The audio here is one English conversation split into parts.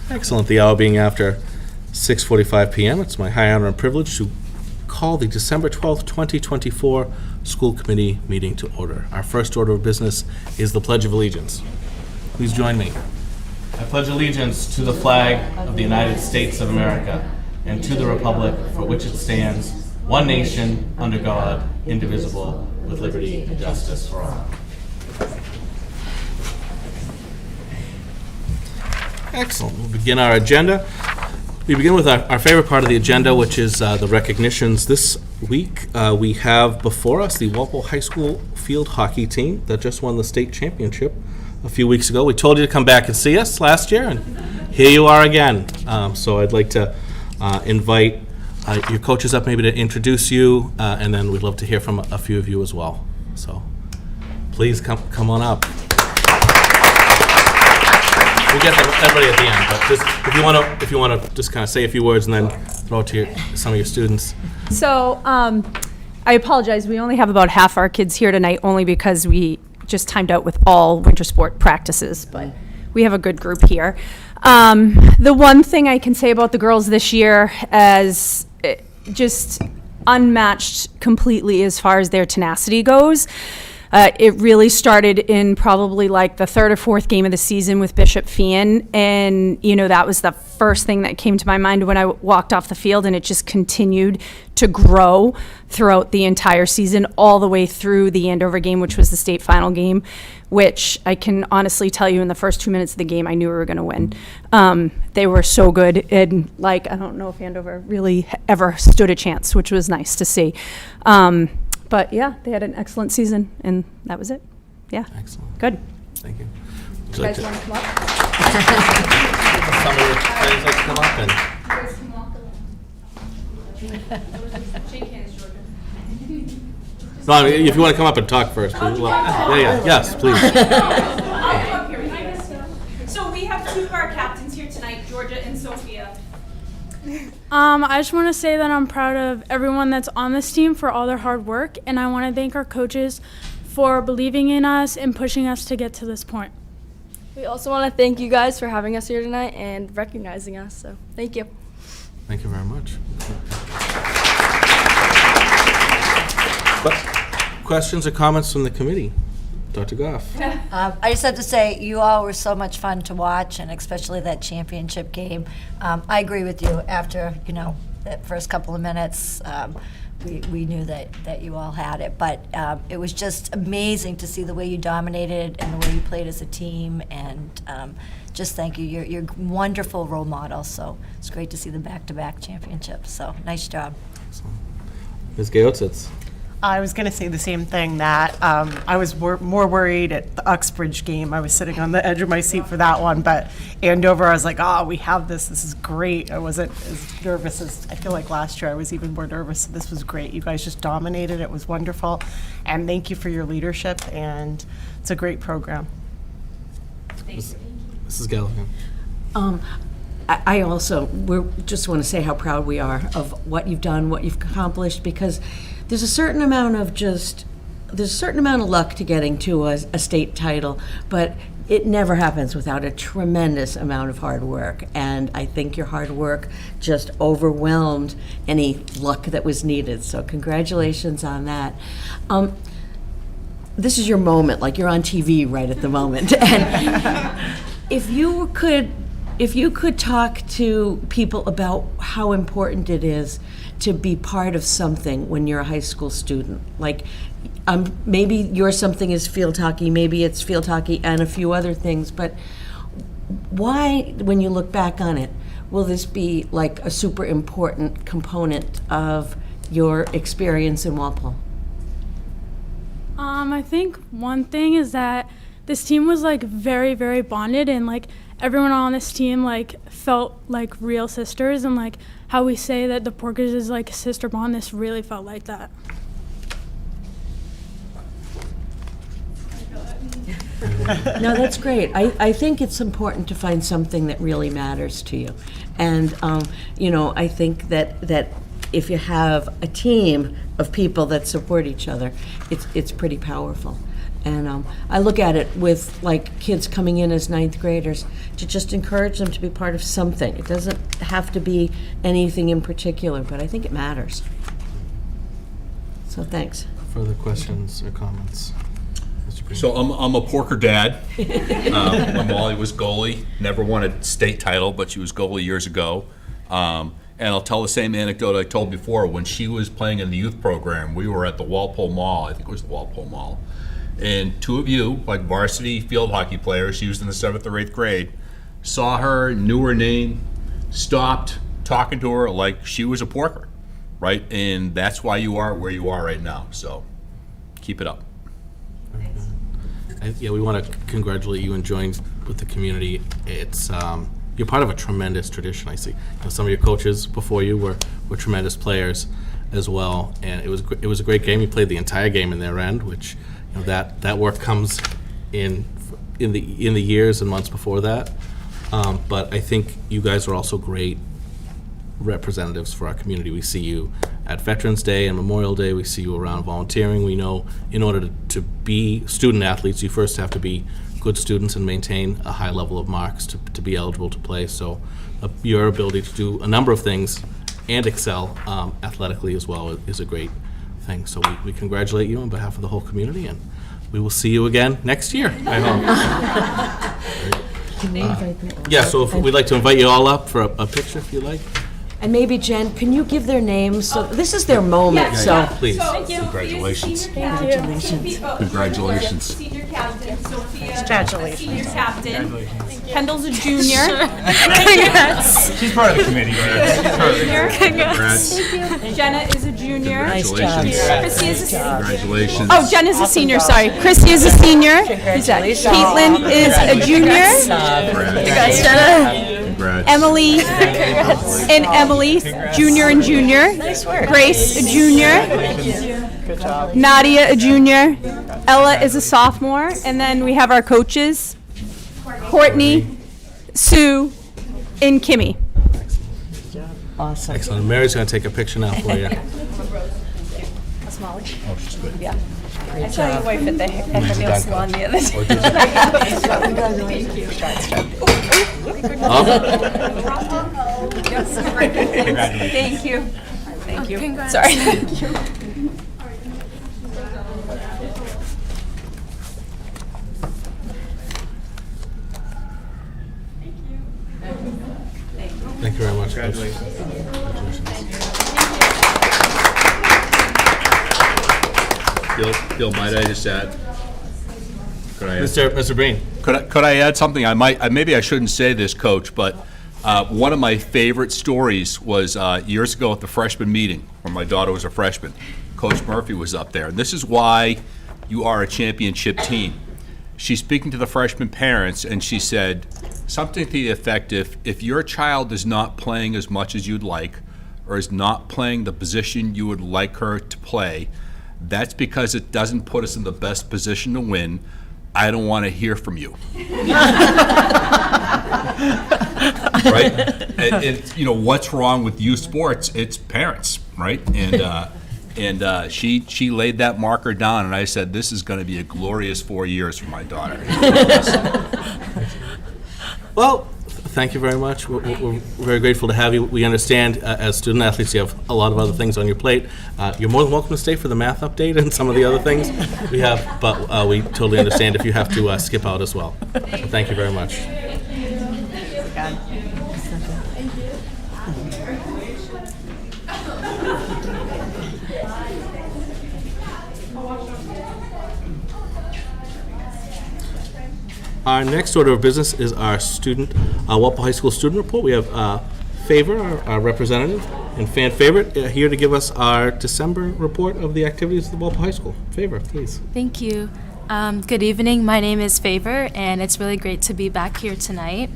Excellent. The hour being after 6:45 p.m., it's my high honor and privilege to call the December 12th, 2024 school committee meeting to order. Our first order of business is the Pledge of Allegiance. Please join me. I pledge allegiance to the flag of the United States of America and to the republic for which it stands, one nation, under God, indivisible, with liberty and justice for all. Excellent. We'll begin our agenda. We begin with our favorite part of the agenda, which is the recognitions. This week, we have before us the Walpole High School field hockey team that just won the state championship a few weeks ago. We told you to come back and see us last year, and here you are again. So I'd like to invite your coaches up maybe to introduce you, and then we'd love to hear from a few of you as well. So please come on up. We'll get everybody at the end, but just if you want to just kind of say a few words and then throw it to some of your students. So I apologize. We only have about half our kids here tonight, only because we just timed out with all winter sport practices, but we have a good group here. The one thing I can say about the girls this year as just unmatched completely as far as their tenacity goes. It really started in probably like the third or fourth game of the season with Bishop Fian, and that was the first thing that came to my mind when I walked off the field, and it just continued to grow throughout the entire season, all the way through the Andover game, which was the state final game, which I can honestly tell you in the first 2 minutes of the game, I knew we were going to win. They were so good, and I don't know if Andover really ever stood a chance, which was nice to see. But yeah, they had an excellent season, and that was it. Yeah. Excellent. Good. Thank you. You guys want to come up? Some of your friends like to come up and. You guys can walk along. Shake hands, Georgia. No, I mean, if you want to come up and talk first, please. Yes, please. I'll come up here. So we have two of our captains here tonight, Georgia and Sophia. I just want to say that I'm proud of everyone that's on this team for all their hard work, and I want to thank our coaches for believing in us and pushing us to get to this point. We also want to thank you guys for having us here tonight and recognizing us, so thank you. Thank you very much. But questions or comments from the committee? Dr. Goff. I just have to say, you all were so much fun to watch, and especially that championship game. I agree with you. After that first couple of minutes, we knew that you all had it. But it was just amazing to see the way you dominated and the way you played as a team. And just thank you. You're a wonderful role model. So it's great to see the back-to-back championships. So nice job. Excellent. Ms. Gayotsitz. I was going to say the same thing, that I was more worried at the Uxbridge game. I was sitting on the edge of my seat for that one, but Andover, I was like, we have this. This is great. I wasn't as nervous as I feel like last year. I was even more nervous. So this was great. You guys just dominated. It was wonderful. And thank you for your leadership, and it's a great program. Thank you. Mrs. Gallagher. I also just want to say how proud we are of what you've done, what you've accomplished, because there's a certain amount of luck to getting to a state title, but it never happens without a tremendous amount of hard work. And I think your hard work just overwhelmed any luck that was needed. So congratulations on that. This is your moment, like you're on TV right at the moment. And if you could talk to people about how important it is to be part of something when you're a high school student, like maybe your something is field hockey, maybe it's field hockey and a few other things, but why, when you look back on it, will this be like a super important component of your experience in Walpole? I think one thing is that this team was very, very bonded, and everyone on this team felt like real sisters, and how we say that the Porkers is a sister bond, this really felt like that. No, that's great. I think it's important to find something that really matters to you. And, I think that if you have a team of people that support each other, it's pretty powerful. And I look at it with like kids coming in as ninth graders to just encourage them to be part of something. It doesn't have to be anything in particular, but I think it matters. So thanks. Further questions or comments? Mr. Green? So I'm a Porker dad. When Molly was goalie, never won a state title, but she was goalie years ago. And I'll tell the same anecdote I told before. When she was playing in the youth program, we were at the Walpole Mall. I think it was the Walpole Mall. And two of you, like varsity field hockey players, she was in the 7th or 8th grade, saw her, knew her name, stopped talking to her like she was a Porker, right? And that's why you are where you are right now. So keep it up. Yeah, we want to congratulate you and join with the community. It's you're part of a tremendous tradition. I see. Some of your coaches before you were tremendous players as well, and it was a great game. You played the entire game in their end, which that work comes in the years and months before that. But I think you guys are also great representatives for our community. We see you at Veterans Day and Memorial Day. We see you around volunteering. We know in order to be student athletes, you first have to be good students and maintain a high level of marks to be eligible to play. So your ability to do a number of things and excel athletically as well is a great thing. So we congratulate you on behalf of the whole community, and we will see you again next year, I hope. Yeah, so if we'd like to invite you all up for a picture if you like. And maybe, Jen, can you give their names? So this is their moment, so. Please. Congratulations. Congratulations. Senior captain, Sophia. Senior captain. Kendall's a junior. Congrats. She's part of the committee, right? Congrats. Jenna is a junior. Nice job. Chrissy is a Congratulations. Oh, Jen is a senior, sorry. Chrissy is a senior. Caitlin is a junior. Congrats, Jenna. Congrats. Emily and Emily, junior and junior. Nice work. Grace, a junior. Good job. Nadia, a junior. Ella is a sophomore. And then we have our coaches, Courtney, Sue, and Kimmy. Awesome. Excellent. Mary's going to take a picture now for you. That's Molly. Oh, she's good. Yeah. I saw your wife at the nail salon the other day. Thank you. Thank you. Sorry. Thank you. Thank you very much. Bill, might I just add? Could I add? Mr. Breen. Could I add something? Maybe I shouldn't say this, Coach, but one of my favorite stories was years ago at the freshman meeting when my daughter was a freshman. Coach Murphy was up there, and this is why you are a championship team. She's speaking to the freshman parents, and she said something to the effect, if your child is not playing as much as you'd like, or is not playing the position you would like her to play, that's because it doesn't put us in the best position to win. I don't want to hear from you. Right? And what's wrong with youth sports? It's parents, right? And she laid that marker down, and I said, this is going to be a glorious 4 years for my daughter. Well, thank you very much. We're very grateful to have you. We understand as student athletes you have a lot of other things on your plate. You're more than welcome to stay for the math update and some of the other things we have, but we totally understand if you have to skip out as well. So thank you very much. Our next order of business is our Walpole High School student report. We have Favor, our representative, and fan favorite, here to give us our December report of the activities of the Walpole High School. Favor, please. Thank you. Good evening. My name is Favor, and it's really great to be back here tonight.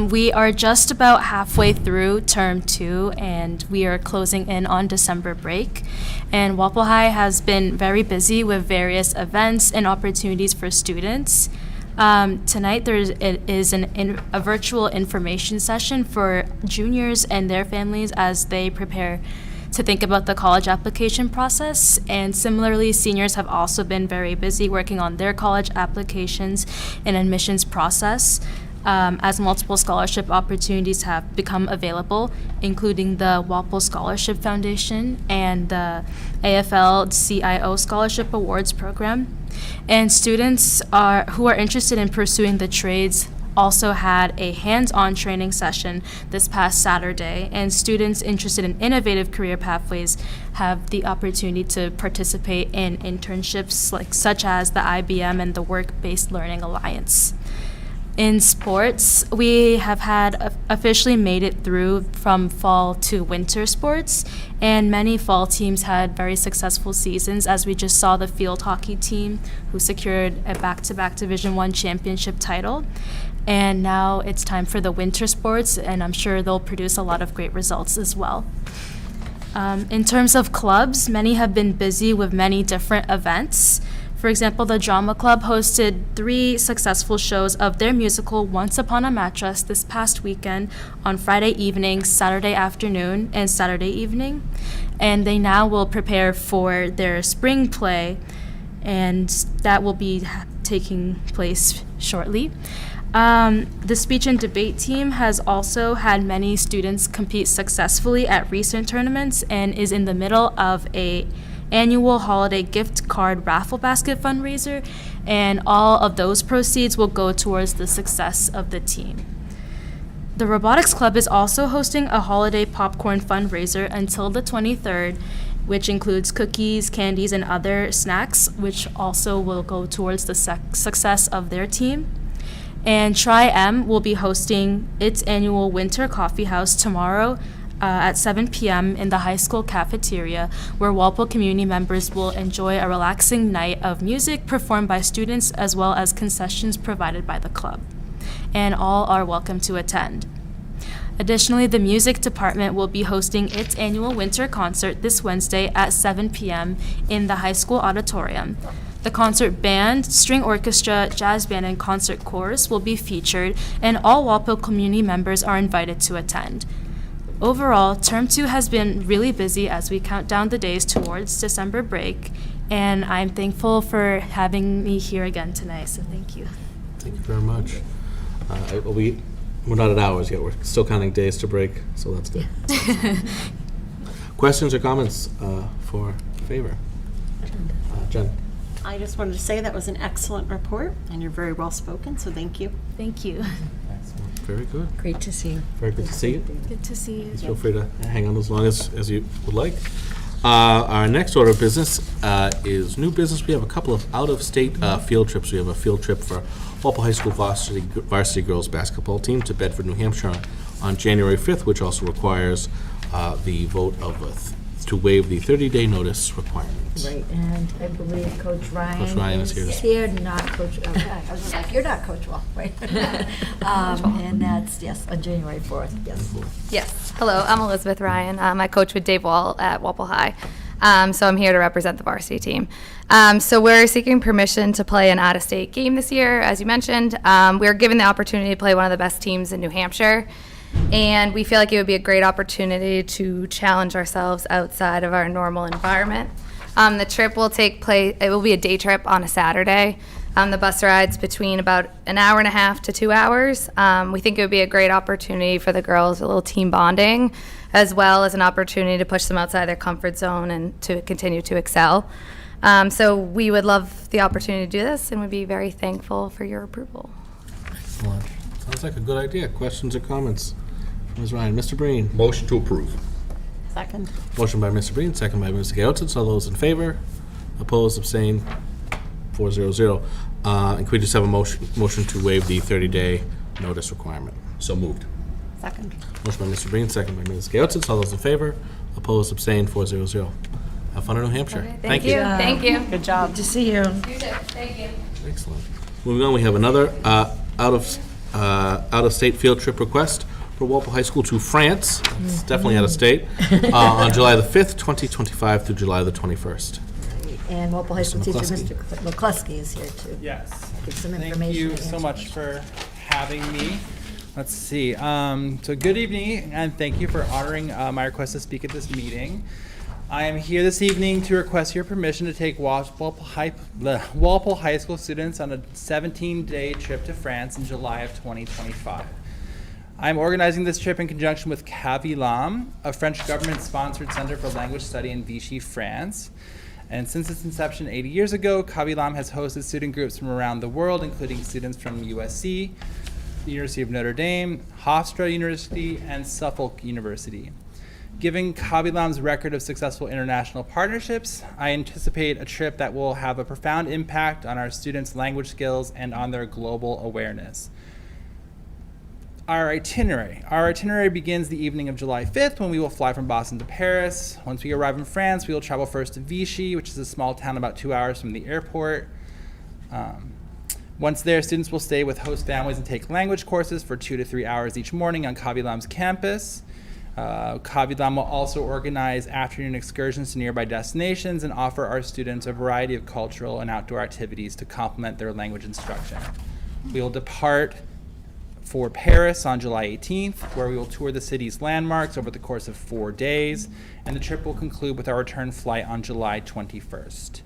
We are just about halfway through term 2, and we are closing in on December break. And Walpole High has been very busy with various events and opportunities for students. Tonight there is a virtual information session for juniors and their families as they prepare to think about the college application process. And similarly, seniors have also been very busy working on their college applications and admissions process, as multiple scholarship opportunities have become available, including the Walpole Scholarship Foundation and the AFL-CIO Scholarship Awards Program. And students who are interested in pursuing the trades also had a hands-on training session this past Saturday, and students interested in innovative career pathways have the opportunity to participate in internships such as the IBM and the Work-Based Learning Alliance. In sports, we have had officially made it through from fall to winter sports, and many fall teams had very successful seasons, as we just saw the field hockey team who secured a back-to-back Division I championship title. And now it's time for the winter sports, and I'm sure they'll produce a lot of great results as well. In terms of clubs, many have been busy with many different events. For example, the Drama Club hosted 3 successful shows of their musical Once Upon a Mattress this past weekend on Friday evening, Saturday afternoon, and Saturday evening. And they now will prepare for their spring play, and that will be taking place shortly. The speech and debate team has also had many students compete successfully at recent tournaments and is in the middle of a annual holiday gift card raffle basket fundraiser, and all of those proceeds will go towards the success of the team. The Robotics Club is also hosting a holiday popcorn fundraiser until the 23rd, which includes cookies, candies, and other snacks, which also will go towards the success of their team. And Tri-M will be hosting its annual Winter Coffee House tomorrow at 7 p.m. in the high school cafeteria, where Walpole community members will enjoy a relaxing night of music performed by students as well as concessions provided by the club. And all are welcome to attend. Additionally, the music department will be hosting its annual winter concert this Wednesday at 7 p.m. in the high school auditorium. The concert band, string orchestra, jazz band, and concert chorus will be featured, and all Walpole community members are invited to attend. Overall, Term 2 has been really busy as we count down the days towards December break, and I'm thankful for having me here again tonight, so thank you. Thank you very much. We're not at hours yet. We're still counting days to break, so that's good. Questions or comments for Favor? Jen? I just wanted to say that was an excellent report, and you're very well spoken, so thank you. Thank you. Very good. Great to see you. Very good to see you. Good to see you. Please feel free to hang on as long as you would like. Our next order of business is new business. We have a couple of out-of-state field trips. We have a field trip for Walpole High School varsity girls basketball team to Bedford, New Hampshire on January 5th, which also requires the vote of to waive the 30-day notice requirement. Right, and I believe Coach Ryan is here. Here, not Coach, okay, I was like, you're not Coach Wall, right? And that's, yes, on January 4th, yes. Yes. Hello, I'm Elizabeth Ryan. I coach with Dave Wall at Walpole High. So I'm here to represent the varsity team. So we're seeking permission to play an out-of-state game this year, as you mentioned. We're given the opportunity to play one of the best teams in New Hampshire. And we feel like it would be a great opportunity to challenge ourselves outside of our normal environment. The trip will take place, it will be a day trip on a Saturday. The bus ride's between about an hour and a half to 2 hours. We think it would be a great opportunity for the girls, a little team bonding, as well as an opportunity to push them outside their comfort zone and to continue to excel. So we would love the opportunity to do this and would be very thankful for your approval. Excellent. Sounds like a good idea. Questions or comments? Ms. Ryan. Mr. Breen. Motion to approve. Second. Motion by Mr. Breen, second by Mr. Gaotitz. All those in favor? Opposed? Abstained? 4-0-0. And could we just have a motion to waive the 30-day notice requirement? So moved. Second. Motion by Mr. Breen, second by Ms. Gaotitz. All those in favor? Opposed? Abstained? 4-0-0. Have fun in New Hampshire. Okay, thank you. Thank you. Good job. Good to see you. Thank you. Excellent. Moving on, we have another out-of-state field trip request for Walpole High School to France. It's definitely out of state. On July the 5th, 2025 through July the 21st. And Walpole High School teacher, McCluskey. Mr. McCluskey is here to Yes. give some Thank information. you and so answer much questions. for having me. Let's see. So good evening, and thank you for honoring my request to speak at this meeting. I am here this evening to request your permission to take Walpole High School students on a 17-day trip to France in July of 2025. I'm organizing this trip in conjunction with CAVILAM, a French government-sponsored center for language study in Vichy, France. And since its inception 80 years ago, CAVILAM has hosted student groups from around the world, including students from USC, the University of Notre Dame, Hofstra University, and Suffolk University. Given CAVILAM's record of successful international partnerships, I anticipate a trip that will have a profound impact on our students' language skills and on their global awareness. Our itinerary begins the evening of July 5th when we will fly from Boston to Paris. Once we arrive in France, we will travel first to Vichy, which is a small town about 2 hours from the airport. Once there, students will stay with host families and take language courses for 2 to 3 hours each morning on CAVILAM's campus. CAVILAM will also organize afternoon excursions to nearby destinations and offer our students a variety of cultural and outdoor activities to complement their language instruction. We will depart for Paris on July 18th, where we will tour the city's landmarks over the course of 4 days, and the trip will conclude with our return flight on July 21st.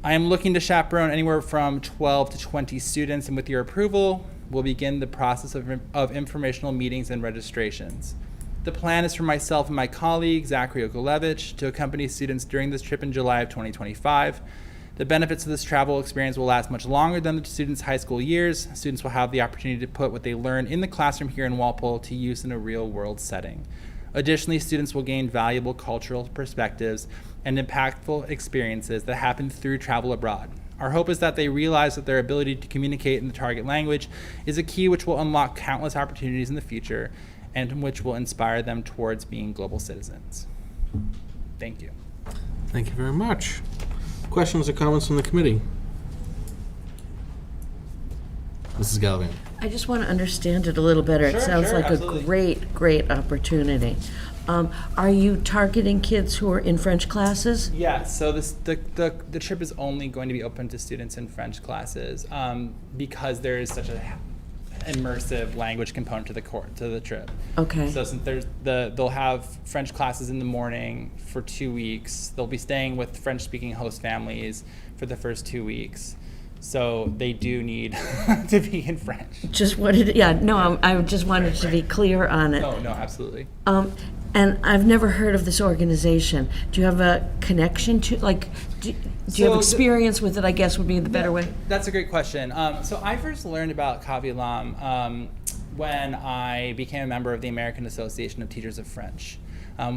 I am looking to chaperone anywhere from 12 to 20 students, and with your approval, we'll begin the process of informational meetings and registrations. The plan is for myself and my colleague, Zachary Okolevich, to accompany students during this trip in July of 2025. The benefits of this travel experience will last much longer than the students' high school years. Students will have the opportunity to put what they learn in the classroom here in Walpole to use in a real-world setting. Additionally, students will gain valuable cultural perspectives and impactful experiences that happen through travel abroad. Our hope is that they realize that their ability to communicate in the target language is a key which will unlock countless opportunities in the future and which will inspire them towards being global citizens. Thank you. Thank you very much. Questions or comments from the committee? Mrs. Gallivan. I just want to understand it a little better. It sounds like absolutely. a great opportunity. Are you targeting kids who are in French classes? Yeah, so the trip is only going to be open to students in French classes because there is such a immersive language component to the trip. Okay. So since they'll have French classes in the morning for 2 weeks, they'll be staying with French-speaking host families for the first 2 weeks. So they do need to be in French. I just wanted to be clear on it. No, absolutely. And I've never heard of this organization. Do you have a connection to, do you have experience with it, I guess would be the better way? That's a great question. So I first learned about CAVILAM when I became a member of the American Association of Teachers of French,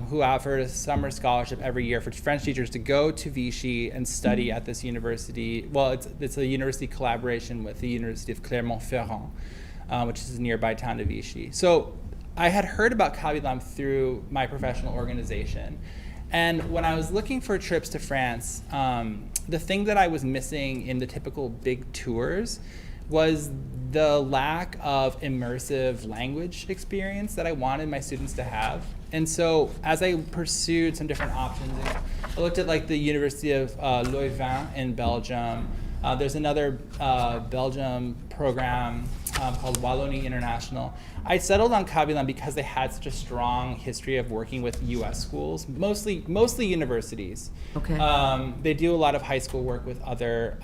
who offered a summer scholarship every year for French teachers to go to Vichy and study at this university. Well, it's a university collaboration with the University of Clermont-Ferrand, which is a nearby town to Vichy. So I had heard about CAVILAM through my professional organization. And when I was looking for trips to France, the thing that I was missing in the typical big tours was the lack of immersive language experience that I wanted my students to have. And so as I pursued some different options, I looked at the University of Louvain in Belgium. There's another Belgium program called Wallonie International. I settled on CAVILAM because they had such a strong history of working with U.S. schools, mostly universities. Okay. They do a lot of high school work with other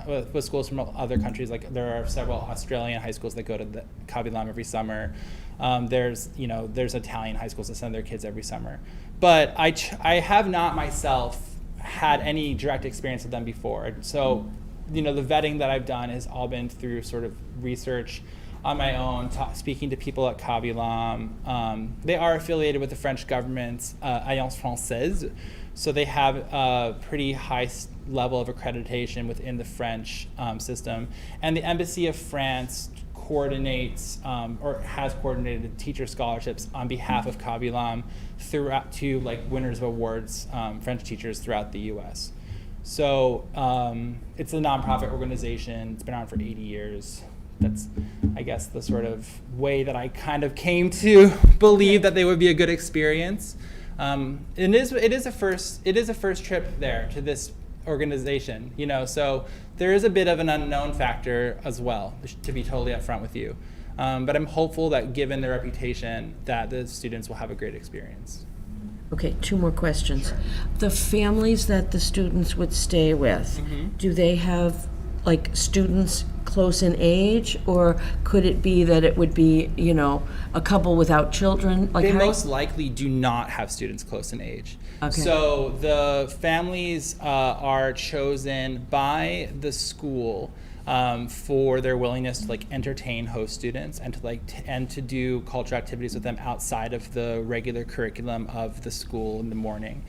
with schools from other countries. There are several Australian high schools that go to the CAVILAM every summer. There's Italian high schools that send their kids every summer. But I have not myself had any direct experience with them before. So, the vetting that I've done has all been through sort of research on my own, speaking to people at CAVILAM. They are affiliated with the French government's Alliance Française, so they have a pretty high level of accreditation within the French system. And the Embassy of France coordinates or has coordinated teacher scholarships on behalf of CAVILAM throughout to winners of awards, French teachers throughout the U.S. So it's a nonprofit organization. It's been around for 80 years. That's, I guess, the sort of way that I kind of came to believe that they would be a good experience. It is a first trip there to this organization, so there is a bit of an unknown factor as well, to be totally upfront with you. But I'm hopeful that given their reputation, that the students will have a great experience. Okay, 2 more questions. The families that the students would stay with, do they have, like, students close in age, or could it be that it would be, you know, a couple without children? Like, They how- most likely do not have students close in age. Okay. So the families are chosen by the school for their willingness to like entertain host students and to and to do cultural activities with them outside of the regular curriculum of the school in the morning.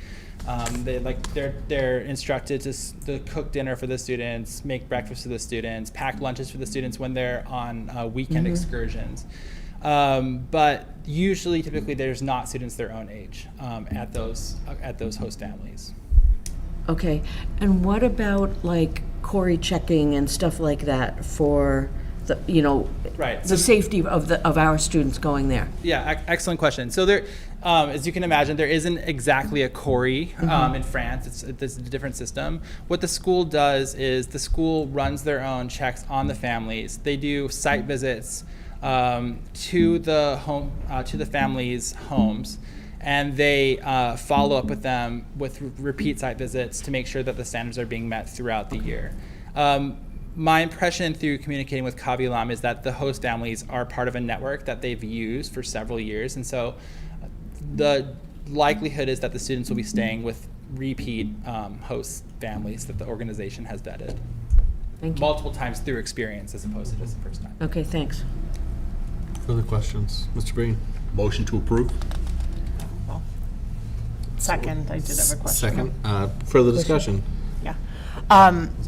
They're instructed to cook dinner for the students, make breakfast for the students, pack lunches for the students when they're on weekend excursions. But usually, typically, there's not students their own age at those host families. Okay, and what about, like, Cory checking and stuff like that for the, you know, Right. the safety of our students going there? Yeah, excellent question. So there, as you can imagine, there isn't exactly a Cory in France. It's a different system. What the school does is the school runs their own checks on the families. They do site visits to the families' homes, and they follow up with them with repeat site visits to make sure that the standards are being met throughout the year. My impression through communicating with Kavi Lam is that the host families are part of a network that they've used for several years, and so the likelihood is that the students will be staying with repeat host families that the organization has vetted Thank you. multiple times through experience as opposed to just the first time. Okay, thanks. Further questions? Mr. Breen? Motion to approve? Second, I did have a question. Second. Further discussion? Yeah.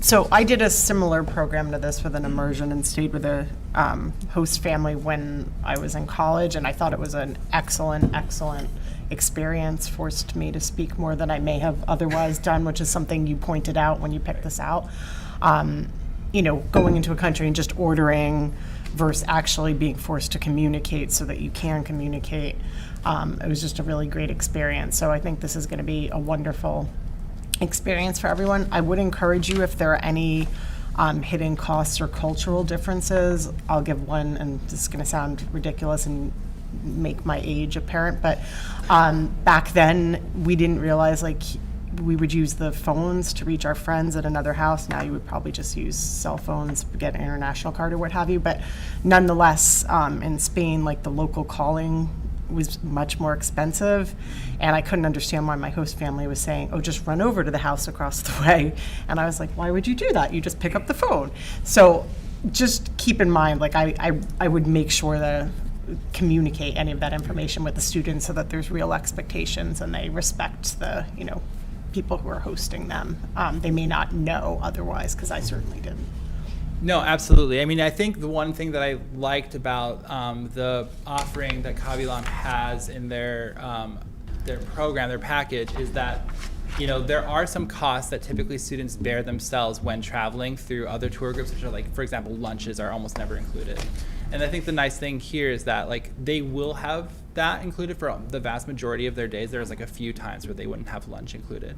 So I did a similar program to this with an immersion and stayed with a host family when I was in college, and I thought it was an excellent experience. Forced me to speak more than I may have otherwise done, which is something you pointed out when you picked this out. You know, going into a country and just ordering versus actually being forced to communicate so that you can communicate. It was just a really great experience. So I think this is going to be a wonderful experience for everyone. I would encourage you, if there are any hidden costs or cultural differences, I'll give one, and this is going to sound ridiculous and make my age apparent, but back then we didn't realize, like, we would use the phones to reach our friends at another house. Now you would probably just use cell phones, get an international card or what have you, but nonetheless, in Spain, like, the local calling was much more expensive, and I couldn't understand why my host family was saying, oh, just run over to the house across the way. And I was like, why would you do that? You just pick up the phone. So just keep in mind, like, I would make sure to communicate any of that information with the students so that there's real expectations and they respect the, you know, people who are hosting them. They may not know otherwise, because I certainly didn't. No, absolutely. I mean, I think the one thing that I liked about the offering that Kavi Lam has in their program, their package, is that, you know, there are some costs that typically students bear themselves when traveling through other tour groups, which are, like, for example, lunches are almost never included. And I think the nice thing here is that, like, they will have that included for the vast majority of their days. There's, like, a few times where they wouldn't have lunch included.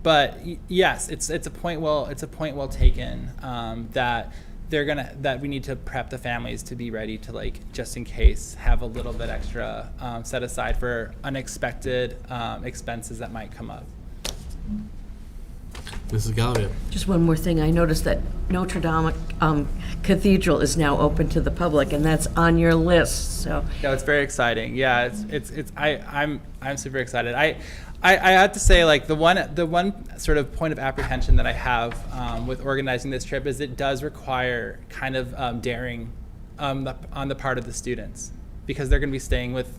But yes, it's a point well taken, that we need to prep the families to be ready to, like, just in case, have a little bit extra set aside for unexpected expenses that might come up. Mrs. Gallivan? Just one more thing. I noticed that Notre Dame Cathedral is now open to the public, and that's on your list, so. Yeah, it's very exciting. Yeah, I'm super excited. I have to say, like, the one sort of point of apprehension that I have with organizing this trip is it does require kind of daring on the part of the students, because they're going to be staying with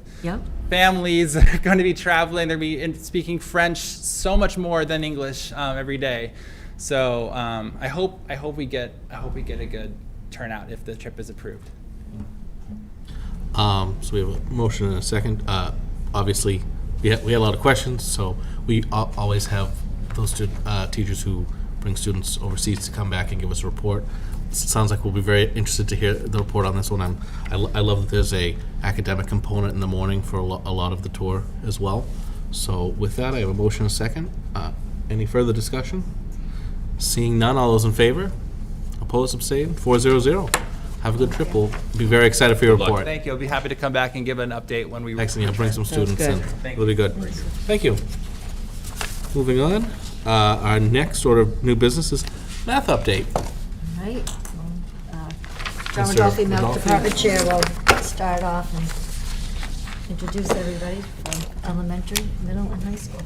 families, they're going to be traveling, they're going to be speaking French so much more than English every day. So I hope we get a good turnout if the trip is approved. So we have a motion and a second. Obviously, we had a lot of questions, so we always have those teachers who bring students overseas to come back and give us a report. It sounds like we'll be very interested to hear the report on this one. I love that there's a academic component in the morning for a lot of the tour as well. So with that, I have a motion and a second. Any further discussion? Seeing none, all those in favor? Opposed, abstained? 400. have a good trip. We'll be very excited for your luck. report. Thank you. I'll be happy to come back and give an update when we. Excellent. Bring some students good. in. It'll be good. Thank you. Moving on, our next order of new business is math update. Right. John Mr. Rodolphe, Math Rodolphe. Department Chair, will start off and introduce everybody from elementary, middle, and high school.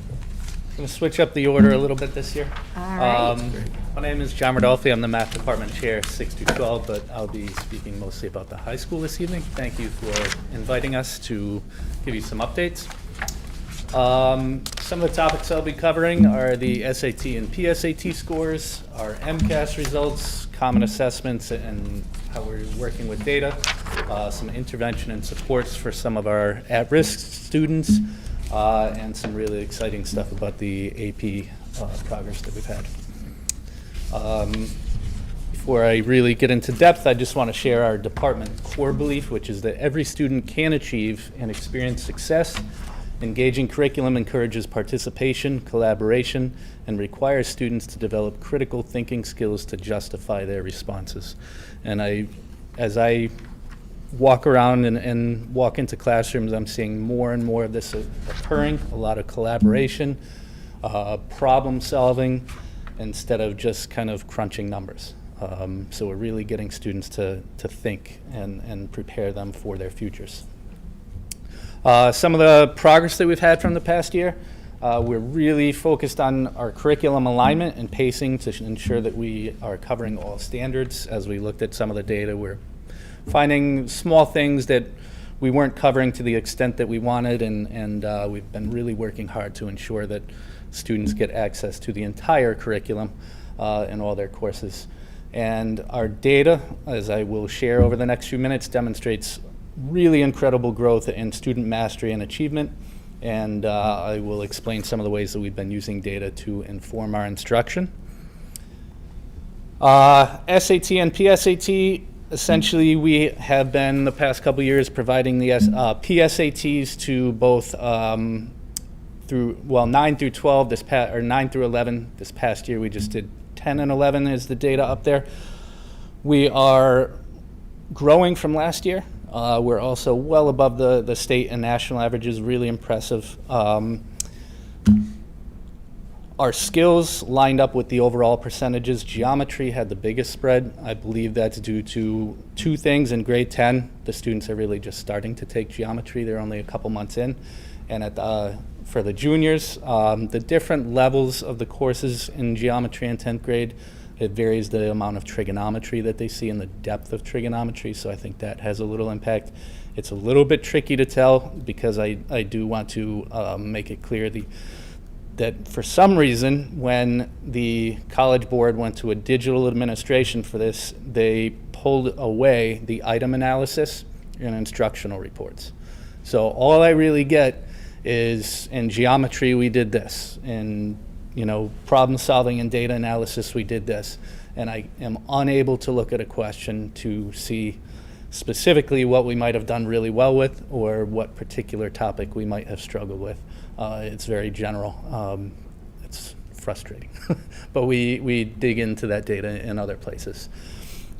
Going to switch up the order a little bit this year. All right. My name is John Rodolphe. I'm the math department chair, 6 to 12, but I'll be speaking mostly about the high school this evening. Thank you for inviting us to give you some updates. Some of the topics I'll be covering are the SAT and PSAT scores, our MCAS results, common assessments, and how we're working with data, some intervention and supports for some of our at-risk students, and some really exciting stuff about the AP progress that we've had. Before I really get into depth, I just want to share our department core belief, which is that every student can achieve and experience success. Engaging curriculum encourages participation, collaboration, and requires students to develop critical thinking skills to justify their responses. And as I walk around and walk into classrooms, I'm seeing more and more of this occurring, a lot of collaboration, problem solving, instead of just kind of crunching numbers. So we're really getting students to think and prepare them for their futures. Some of the progress that we've had from the past year, we're really focused on our curriculum alignment and pacing to ensure that we are covering all standards. As we looked at some of the data, we're finding small things that we weren't covering to the extent that we wanted, and we've been really working hard to ensure that students get access to the entire curriculum in all their courses. And our data, as I will share over the next few minutes, demonstrates really incredible growth in student mastery and achievement, and I will explain some of the ways that we've been using data to inform our instruction. SAT and PSAT, essentially we have been the past couple years providing the PSATs to both 9 through 12 or 9 through 11 this past year. We just did 10 and 11 is the data up there. We are growing from last year. We're also well above the state and national averages, really impressive. Our skills lined up with the overall percentages. Geometry had the biggest spread. I believe that's due to two things. In grade 10, the students are really just starting to take geometry. They're only a couple months in. And for the juniors, the different levels of the courses in geometry in 10th grade, it varies the amount of trigonometry that they see and the depth of trigonometry, so I think that has a little impact. It's a little bit tricky to tell because I do want to make it clear that for some reason, when the College Board went to a digital administration for this, they pulled away the item analysis in instructional reports. So all I really get is in geometry we did this, in problem solving and data analysis we did this, and I am unable to look at a question to see specifically what we might have done really well with or what particular topic we might have struggled with. It's very general. It's frustrating, but we dig into that data in other places.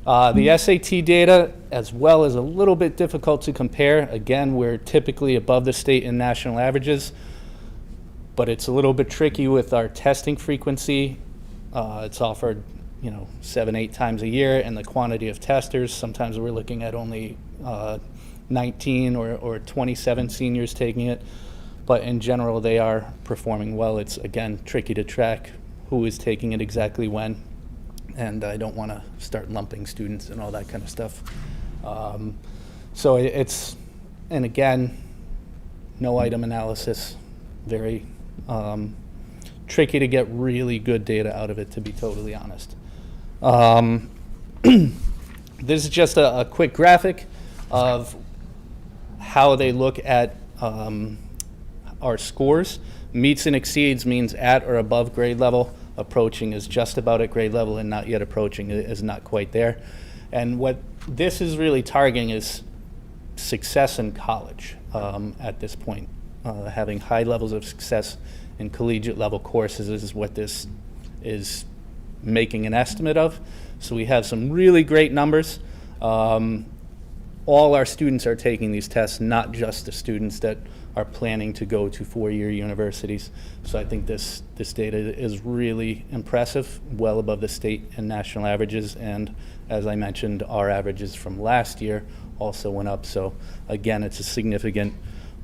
The SAT data, as well, is a little bit difficult to compare. Again, we're typically above the state and national averages, but it's a little bit tricky with our testing frequency. It's offered 7-8 times a year, and the quantity of testers, sometimes we're looking at only 19 or 27 seniors taking it, but in general they are performing well. It's, again, tricky to track who is taking it exactly when, and I don't want to start lumping students and all that kind of stuff. So it's, and again, no item analysis, very tricky to get really good data out of it, to be totally honest. This is just a quick graphic of how they look at our scores. Meets and exceeds means at or above grade level. Approaching is just about at grade level, and not yet approaching is not quite there. And what this is really targeting is success in college at this point. Having high levels of success in collegiate level courses is what this is making an estimate of. So we have some really great numbers. All our students are taking these tests, not just the students that are planning to go to four-year universities. So I think this data is really impressive, well above the state and national averages. And as I mentioned, our averages from last year also went up. So again, it's a significant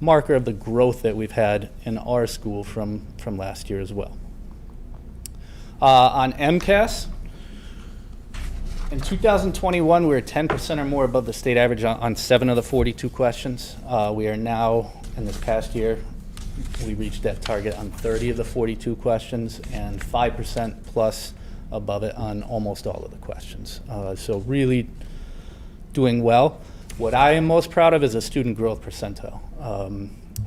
marker of the growth that we've had in our school from last year as well. On MCAS, in 2021, we were 10% or more above the state average on 7 of the 42 questions. We are now, in this past year, we reached that target on 30 of the 42 questions and 5% plus above it on almost all of the questions. So really doing well. What I am most proud of is a student growth percentile.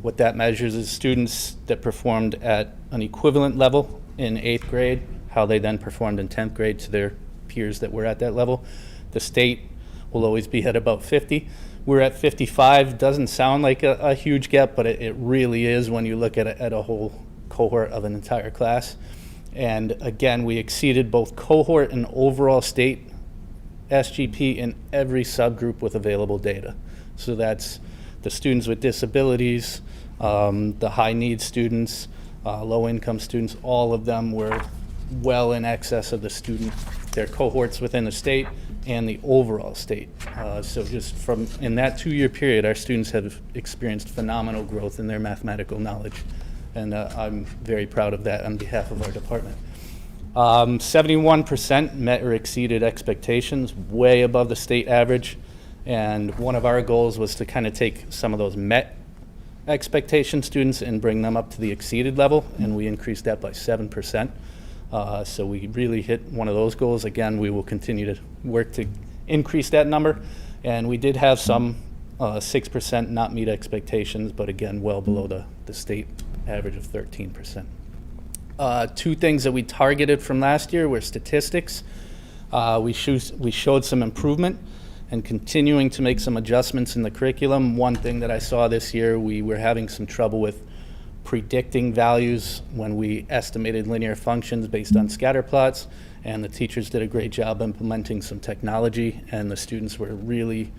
What that measures is students that performed at an equivalent level in 8th grade, how they then performed in 10th grade to their peers that were at that level. The state will always be at about 50. We're at 55. Doesn't sound like a huge gap, but it really is when you look at a whole cohort of an entire class. And again, we exceeded both cohort and overall state SGP in every subgroup with available data. So that's the students with disabilities, the high needs students, low income students, all of them were well in excess of their cohorts within the state and the overall state. So just from in that 2-year period, our students have experienced phenomenal growth in their mathematical knowledge. And I'm very proud of that on behalf of our department. 71% met or exceeded expectations, way above the state average. And one of our goals was to kind of take some of those met expectation students and bring them up to the exceeded level, and we increased that by 7%. So we really hit one of those goals. Again, we will continue to work to increase that number. And we did have some 6% not meet expectations, but again, well below the state average of 13%. 2 things that we targeted from last year were statistics. We showed some improvement and continuing to make some adjustments in the curriculum. One thing that I saw this year, we were having some trouble with predicting values when we estimated linear functions based on scatter plots, and the teachers did a great job implementing some technology, and the students were really,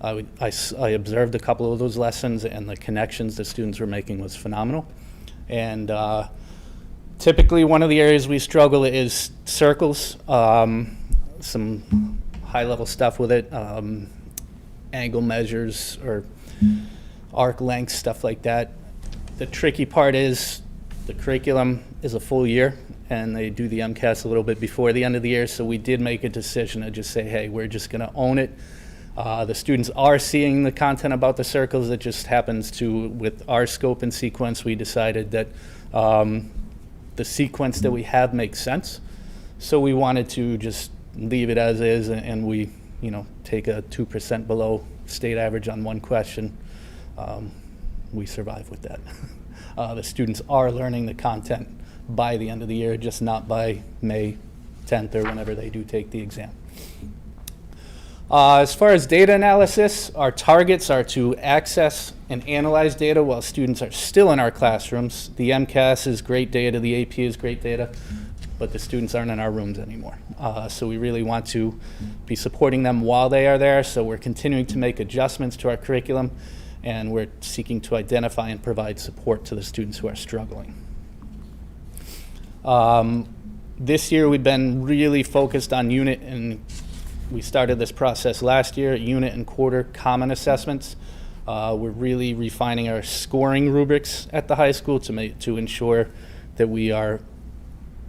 I observed a couple of those lessons, and the connections the students were making was phenomenal. And typically one of the areas we struggle is circles, some high-level stuff with it, angle measures or arc length, stuff like that. The tricky part is the curriculum is a full year, and they do the MCAS a little bit before the end of the year, so we did make a decision to just say, hey, we're just going to own it. The students are seeing the content about the circles. It just happens to, with our scope and sequence, we decided that the sequence that we have makes sense. So we wanted to just leave it as is, and we, take a 2% below state average on one question. We survive with that. The students are learning the content by the end of the year, just not by May 10th or whenever they do take the exam. As far as data analysis, our targets are to access and analyze data while students are still in our classrooms. The MCAS is great data, the AP is great data, but the students aren't in our rooms anymore. So we really want to be supporting them while they are there, so we're continuing to make adjustments to our curriculum, and we're seeking to identify and provide support to the students who are struggling. This year we've been really focused on unit, and we started this process last year, unit and quarter common assessments. We're really refining our scoring rubrics at the high school to ensure that we are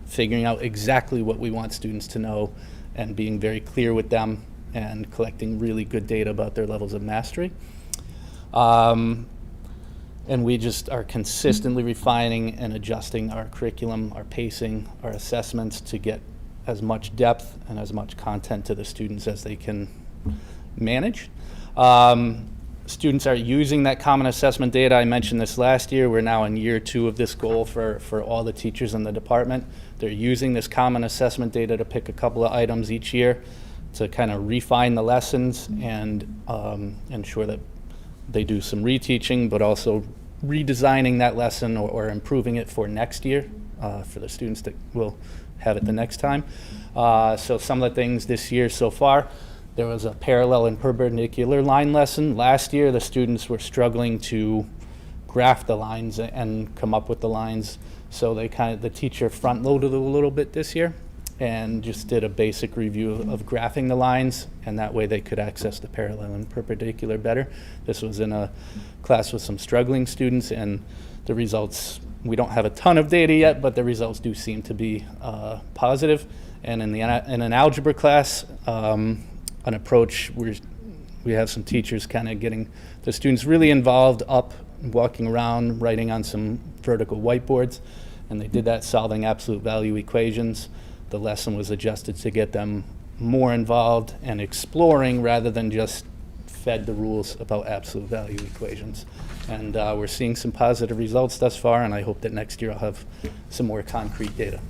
figuring out exactly what we want students to know and being very clear with them and collecting really good data about their levels of mastery. And we just are consistently refining and adjusting our curriculum, our pacing, our assessments to get as much depth and as much content to the students as they can manage. Students are using that common assessment data. I mentioned this last year. We're now in year 2 of this goal for all the teachers in the department. They're using this common assessment data to pick a couple of items each year to kind of refine the lessons and ensure that they do some reteaching, but also redesigning that lesson or improving it for next year for the students that will have it the next time. So some of the things this year so far, There was a parallel and perpendicular line lesson. Last year, the students were struggling to graph the lines and come up with the lines. So the teacher front-loaded a little bit this year and just did a basic review of graphing the lines, and that way they could access the parallel and perpendicular better. This was in a class with some struggling students, and the results, we don't have a ton of data yet, but the results do seem to be positive. And in an algebra class, an approach we have some teachers kind of getting the students really involved, up, walking around, writing on some vertical whiteboards, and they did that solving absolute value equations. The lesson was adjusted to get them more involved and exploring rather than just fed the rules about absolute value equations. And we're seeing some positive results thus far, and I hope that next year I'll have some more concrete data.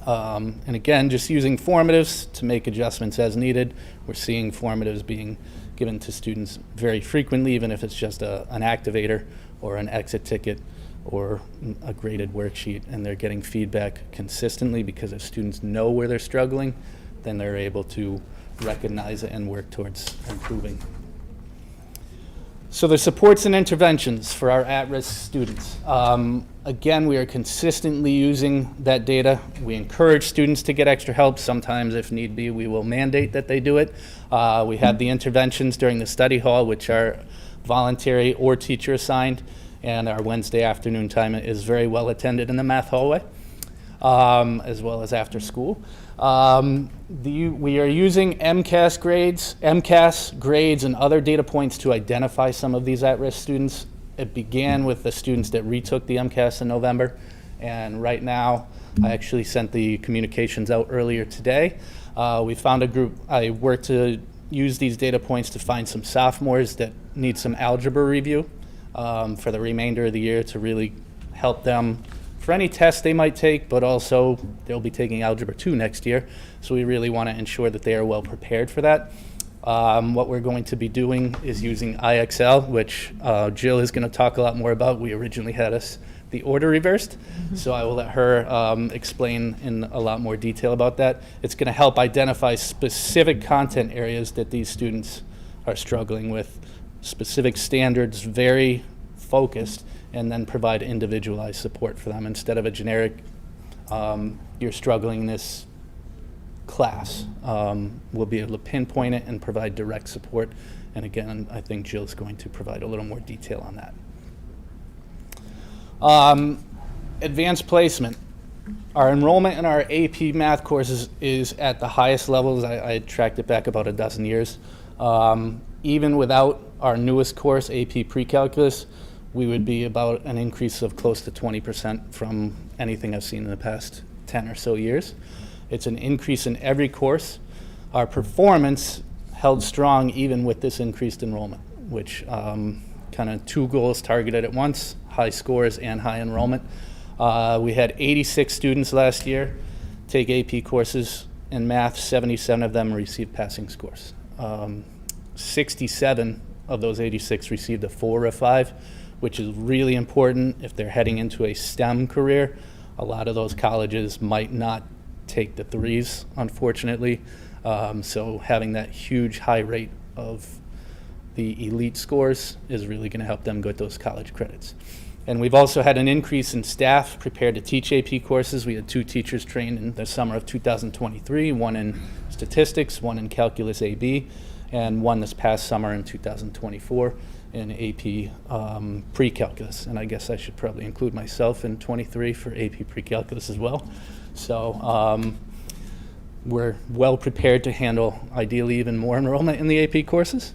And again, just using formatives to make adjustments as needed. We're seeing formatives being given to students very frequently, even if it's just an activator or an exit ticket or a graded worksheet, and they're getting feedback consistently, because if students know where they're struggling, then they're able to recognize it and work towards improving. So the supports and interventions for our at-risk students. Again, we are consistently using that data. We encourage students to get extra help. Sometimes, if need be, we will mandate that they do it. We have the interventions during the study hall, which are voluntary or teacher assigned, and our Wednesday afternoon time is very well attended in the math hallway, as well as after school. We are using MCAS grades, and other data points to identify some of these at-risk students. It began with the students that retook the MCAS in November, and right now, I actually sent the communications out earlier today. We found a group. I worked to use these data points to find some sophomores that need some algebra review for the remainder of the year, to really help them for any tests they might take, but also they'll be taking Algebra 2 next year, so we really want to ensure that they are well prepared for that. What we're going to be doing is using IXL, which Jill is going to talk a lot more about. We originally had the order reversed, so I will let her explain in a lot more detail about that. It's going to help identify specific content areas that these students are struggling with, specific standards, very focused, and then provide individualized support for them instead of a generic, you're struggling in this class. We'll be able to pinpoint it and provide direct support. And again, I think Jill's going to provide a little more detail on that. Advanced placement. Our enrollment in our AP math courses is at the highest levels. I tracked it back about a dozen years. Even without our newest course, AP Pre-Calculus, we would be about an increase of close to 20% from anything I've seen in the past 10 or so years. It's an increase in every course. Our performance held strong even with this increased enrollment, which kind of two goals targeted at once: high scores and high enrollment. We had 86 students last year take AP courses in math. 77 of them received passing scores. 67 of those 86 received a 4 or a 5, which is really important if they're heading into a STEM career. A lot of those colleges might not take the 3s, unfortunately. So having that huge high rate of the elite scores is really going to help them get those college credits. And we've also had an increase in staff prepared to teach AP courses. We had 2 teachers trained in the summer of 2023, one in statistics, one in calculus AB, and one this past summer in 2024 in AP Pre-Calculus. And I guess I should probably include myself in 23 for AP Pre-Calculus as well. So we're well prepared to handle ideally even more enrollment in the AP courses.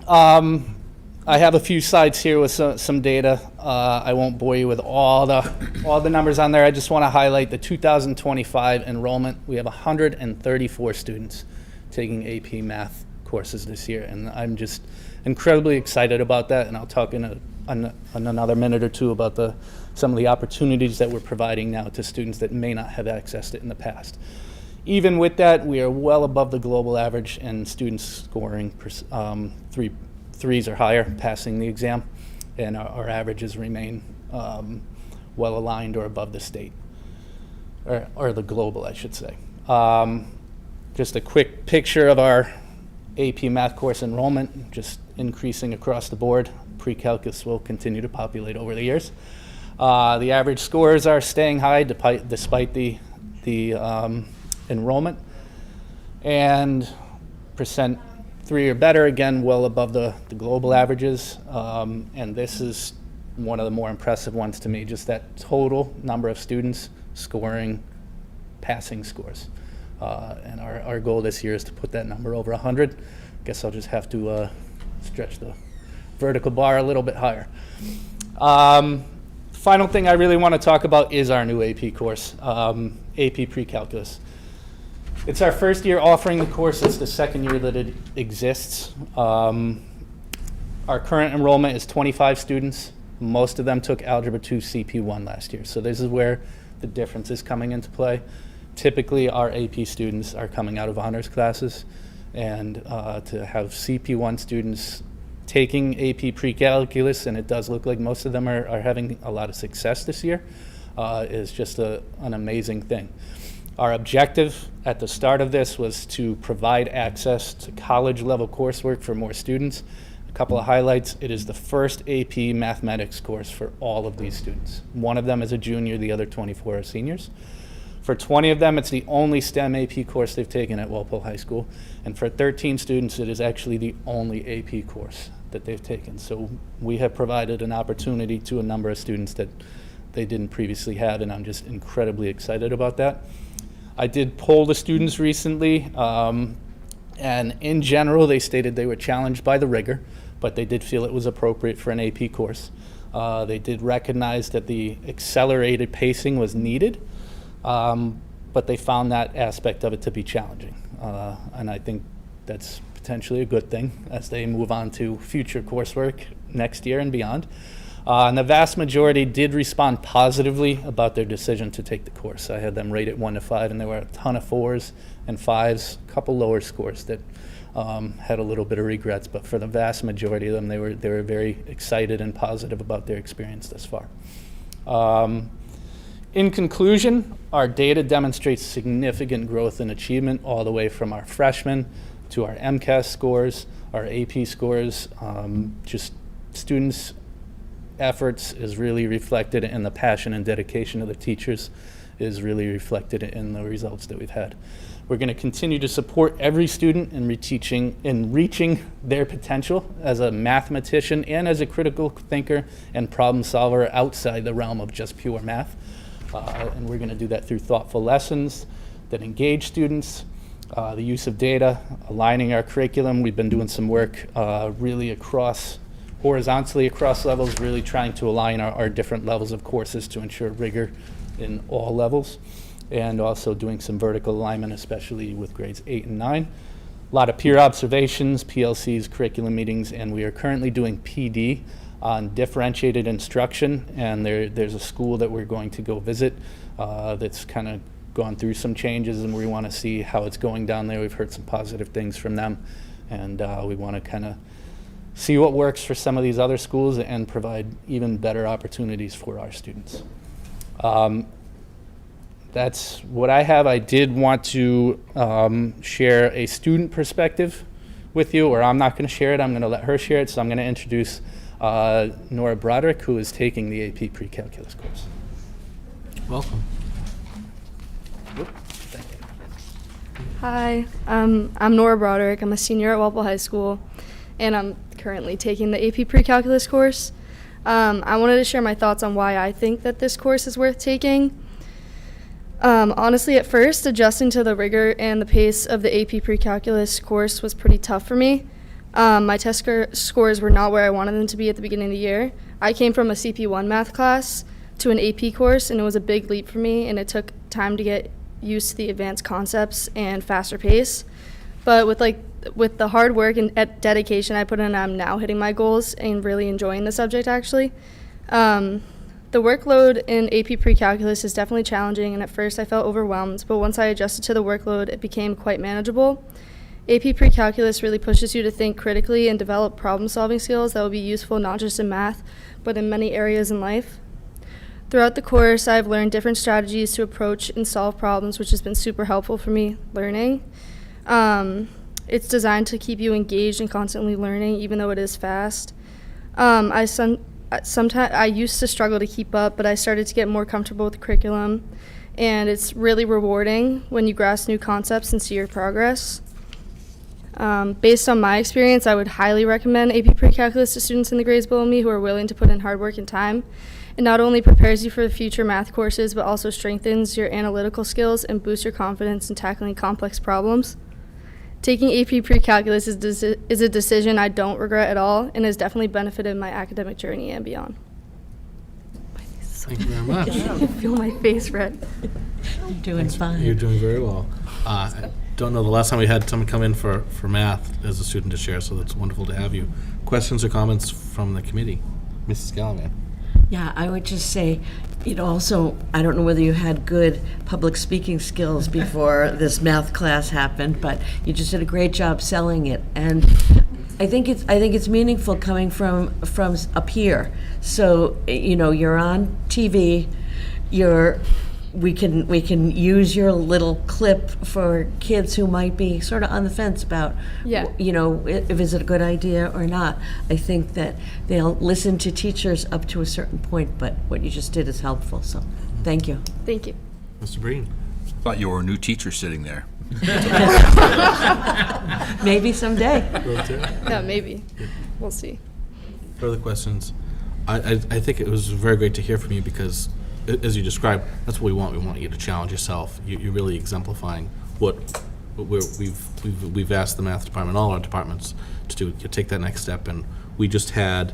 I have a few slides here with some data. I won't bore you with all the numbers on there. I just want to highlight the 2025 enrollment. We have 134 students taking AP math courses this year, and I'm just incredibly excited about that, and I'll talk in another minute or two about some of the opportunities that we're providing now to students that may not have accessed it in the past. Even with that, we are well above the global average, and students scoring 3s or higher, passing the exam, and our averages remain well aligned or above the state, or the global, I should say. Just a quick picture of our AP Math course enrollment, just increasing across the board. Pre-calculus will continue to populate over the years. The average scores are staying high despite the enrollment. And percent 3 or better, again, well above the global averages. And this is one of the more impressive ones to me, just that total number of students scoring passing scores. And our goal this year is to put that number over 100. Guess I'll just have to stretch the vertical bar a little bit higher. Final thing I really want to talk about is our new AP course, AP Pre-Calculus. It's our first year offering the course. It's the second year that it exists. Our current enrollment is 25 students. Most of them took Algebra 2 CP1 last year. So this is where the difference is coming into play. Typically, our AP students are coming out of honors classes, and to have CP1 students taking AP Pre-Calculus, and it does look like most of them are having a lot of success this year, is just an amazing thing. Our objective at the start of this was to provide access to college-level coursework for more students. A couple of highlights: it is the first AP Mathematics course for all of these students. One of them is a junior, the other 24 are seniors. For 20 of them, it's the only STEM AP course they've taken at Walpole High School. And for 13 students, it is actually the only AP course that they've taken. So we have provided an opportunity to a number of students that they didn't previously have, and I'm just incredibly excited about that. I did poll the students recently, and in general, they stated they were challenged by the rigor, but they did feel it was appropriate for an AP course. They did recognize that the accelerated pacing was needed, but they found that aspect of it to be challenging. And I think that's potentially a good thing as they move on to future coursework next year and beyond. And the vast majority did respond positively about their decision to take the course. I had them rate it 1 to 5, and there were a ton of 4s and 5s, a couple lower scores that had a little bit of regrets. But for the vast majority of them, they were very excited and positive about their experience thus far. In conclusion, our data demonstrates significant growth and achievement all the way from our freshmen to our MCAS scores, our AP scores. Just students' efforts is really reflected in the passion and dedication of the teachers, is really reflected in the results that we've had. We're going to continue to support every student in reaching their potential as a mathematician and as a critical thinker and problem solver outside the realm of just pure math. And we're going to do that through thoughtful lessons that engage students, the use of data, aligning our curriculum. We've been doing some work really horizontally across levels, really trying to align our different levels of courses to ensure rigor in all levels, and also doing some vertical alignment, especially with grades 8 and 9. A lot of peer observations, PLCs, curriculum meetings, and we are currently doing PD on differentiated instruction, and there's a school that we're going to go visit that's kind of gone through some changes, and we want to see how it's going down there. We've heard some positive things from them, and we want to kind of see what works for some of these other schools and provide even better opportunities for our students. That's what I have. I did want to share a student perspective with you, or I'm not going to share it. I'm going to let her share it. So I'm going to introduce Nora Broderick, who is taking the AP Pre-Calculus course. Welcome. Thank you. Hi, I'm Nora Broderick. I'm a senior at Walpole High School, and I'm currently taking the AP Pre-Calculus course. I wanted to share my thoughts on why I think that this course is worth taking. Honestly, at first, adjusting to the rigor and the pace of the AP Pre-Calculus course was pretty tough for me. My test scores were not where I wanted them to be at the beginning of the year. I came from a CP1 math class to an AP course, and it was a big leap for me, and it took time to get used to the advanced concepts and faster pace. But with the hard work and dedication I put in, I'm now hitting my goals and really enjoying the subject, actually. The workload in AP Pre-Calculus is definitely challenging, and at first I felt overwhelmed, but once I adjusted to the workload, it became quite manageable. AP Pre-Calculus really pushes you to think critically and develop problem-solving skills that will be useful not just in math, but in many areas in life. Throughout the course, I've learned different strategies to approach and solve problems, which has been super helpful for me learning. It's designed to keep you engaged and constantly learning, even though it is fast. Sometimes I used to struggle to keep up, but I started to get more comfortable with the curriculum, and it's really rewarding when you grasp new concepts and see your progress. Based on my experience, I would highly recommend AP Pre-Calculus to students in the grades below me who are willing to put in hard work and time. It not only prepares you for the future math courses, but also strengthens your analytical skills and boosts your confidence in tackling complex problems. Taking AP Pre-Calculus is a decision I don't regret at all and has definitely benefited my academic journey and beyond. Thank you very much. I can feel my face red. You're doing fine. You're doing very well. I don't know the last time we had someone come in for math as a student to share, so it's wonderful to have you. Questions or comments from the committee? Mrs. Gallivan. Yeah, I would just say, also, I don't know whether you had good public speaking skills before this math class happened, but you just did a great job selling it. And I think it's meaningful coming from a peer. So, you're on TV, we can use your little clip for kids who might be sort of on the fence about, if is it a good idea or not. I think that they'll listen to teachers up to a certain point, but what you just did is helpful, so thank you. Thank you. Mr. Breen. Thought you were a new teacher sitting there. Maybe someday. Yeah, maybe. We'll see. Further questions? I think it was very great to hear from you because, as you described, that's what we want. We want you to challenge yourself. You're really exemplifying what we've asked the math department, all our departments, to do. You take that next step, and we just had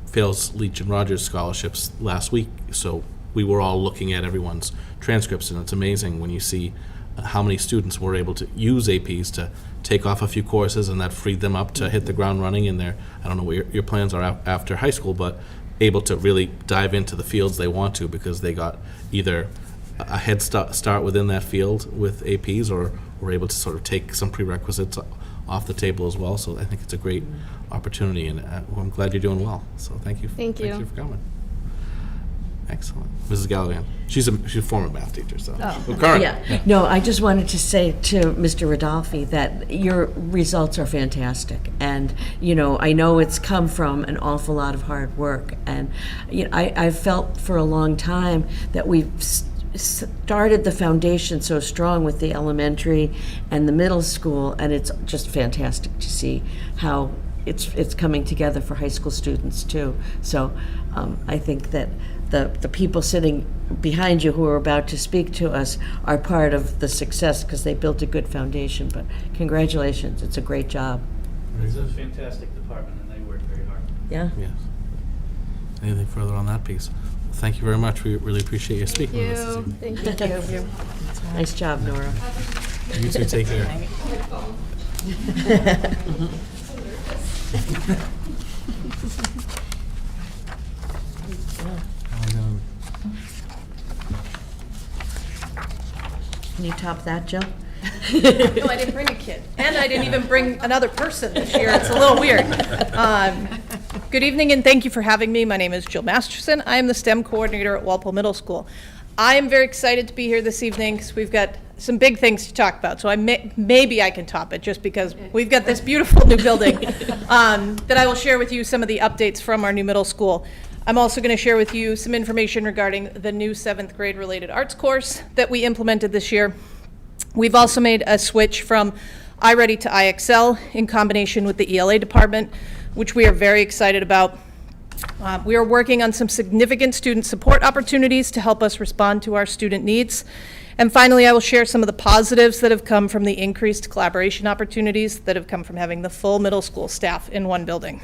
Fales, Leach, and Rogers scholarships last week, so we were all looking at everyone's transcripts, and it's amazing when you see how many students were able to use APs to take off a few courses, and that freed them up to hit the ground running in their, I don't know what your plans are after high school, but able to really dive into the fields they want to because they got either a head start within that field with APs or were able to sort of take some prerequisites off the table as well. So I think it's a great opportunity, and I'm glad you're doing well. So thank you. Thank you. Thank you for coming. Excellent. Mrs. Gallivan. She's a former math teacher, so. Well, current. Yeah. No, I just wanted to say to Mr. Rodolphe that your results are fantastic. And, I know it's come from an awful lot of hard work. And, I've felt for a long time that we've started the foundation so strong with the elementary and the middle school, and it's just fantastic to see how it's coming together for high school students, too. So I think that the people sitting behind you who are about to speak to us are part of the success because they built a good foundation. But congratulations, it's a great job. It's a fantastic department, and they work very hard. Yeah. Yes. Anything further on that piece? Thank you very much. We really appreciate you speaking with us this evening. Thank you. Nice job, Nora. You two take care. Can you top that, Jill? No, I didn't bring a kid. And I didn't even bring another person this year. It's a little weird. Good evening, and thank you for having me. My name is Jill Masterson. I am the STEM coordinator at Walpole Middle School. I am very excited to be here this evening because we've got some big things to talk about. So maybe I can top it just because we've got this beautiful new building that I will share with you some of the updates from our new middle school. I'm also going to share with you some information regarding the new 7th grade related arts course that we implemented this year. We've also made a switch from iReady to IXL in combination with the ELA department, which we are very excited about. We are working on some significant student support opportunities to help us respond to our student needs. And finally, I will share some of the positives that have come from the increased collaboration opportunities that have come from having the full middle school staff in one building.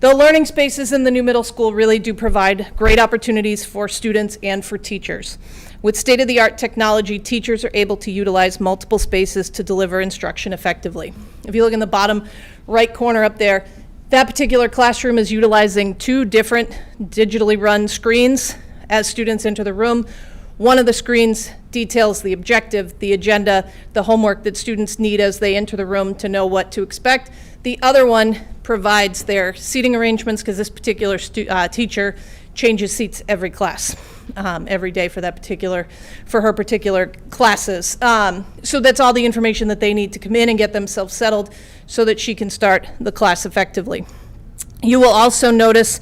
The learning spaces in the new middle school really do provide great opportunities for students and for teachers. With state-of-the-art technology, teachers are able to utilize multiple spaces to deliver instruction effectively. If you look in the bottom right corner up there, that particular classroom is utilizing 2 different digitally run screens as students enter the room. One of the screens details the objective, the agenda, the homework that students need as they enter the room to know what to expect. The other one provides their seating arrangements because this particular teacher changes seats every class. every day for her particular classes. So that's all the information that they need to come in and get themselves settled so that she can start the class effectively. You will also notice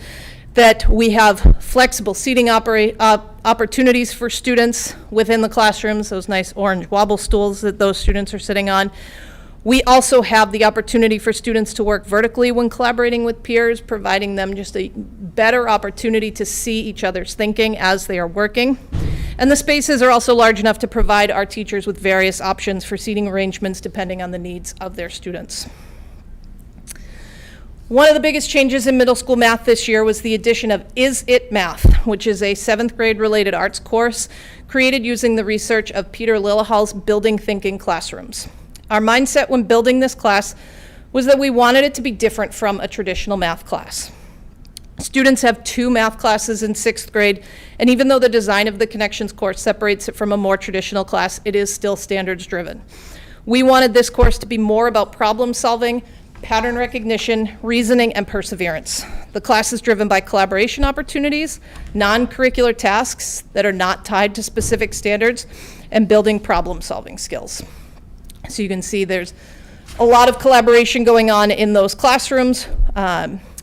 that we have flexible seating opportunities for students within the classrooms, those nice orange wobble stools that those students are sitting on. We also have the opportunity for students to work vertically when collaborating with peers, providing them just a better opportunity to see each other's thinking as they are working. And the spaces are also large enough to provide our teachers with various options for seating arrangements depending on the needs of their students. One of the biggest changes in middle school math this year was the addition of Is It Math, which is a 7th grade related arts course created using the research of Peter Lillehall's Building Thinking Classrooms. Our mindset when building this class was that we wanted it to be different from a traditional math class. Students have 2 math classes in 6th grade, and even though the design of the Connections course separates it from a more traditional class, it is still standards driven. We wanted this course to be more about problem solving, pattern recognition, reasoning, and perseverance. The class is driven by collaboration opportunities, non-curricular tasks that are not tied to specific standards, and building problem-solving skills. So you can see there's a lot of collaboration going on in those classrooms.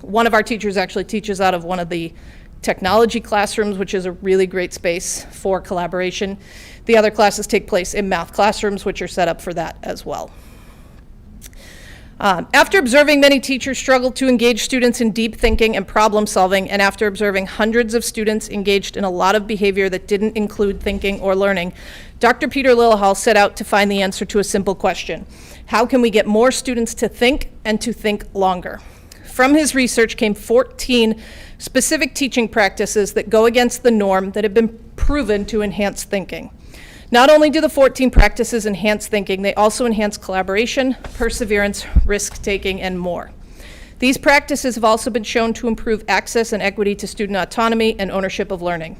One of our teachers actually teaches out of one of the technology classrooms, which is a really great space for collaboration. The other classes take place in math classrooms, which are set up for that as well. After observing many teachers struggle to engage students in deep thinking and problem solving, and after observing hundreds of students engaged in a lot of behavior that didn't include thinking or learning, Dr. Peter Lillehall set out to find the answer to a simple question: how can we get more students to think and to think longer? From his research came 14 specific teaching practices that go against the norm that have been proven to enhance thinking. Not only do the 14 practices enhance thinking, they also enhance collaboration, perseverance, risk-taking, and more. These practices have also been shown to improve access and equity to student autonomy and ownership of learning.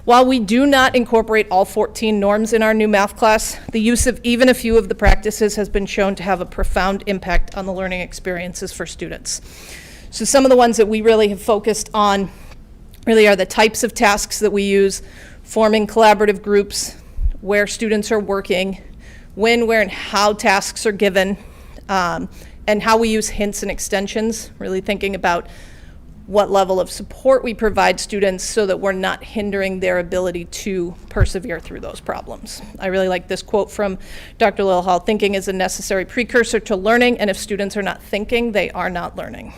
While we do not incorporate all 14 norms in our new math class, the use of even a few of the practices has been shown to have a profound impact on the learning experiences for students. So some of the ones that we really have focused on really are the types of tasks that we use, forming collaborative groups, where students are working, when, where, and how tasks are given, and how we use hints and extensions, really thinking about what level of support we provide students so that we're not hindering their ability to persevere through those problems. I really like this quote from Dr. Lillehall: "Thinking is a necessary precursor to learning, and if students are not thinking, they are not learning."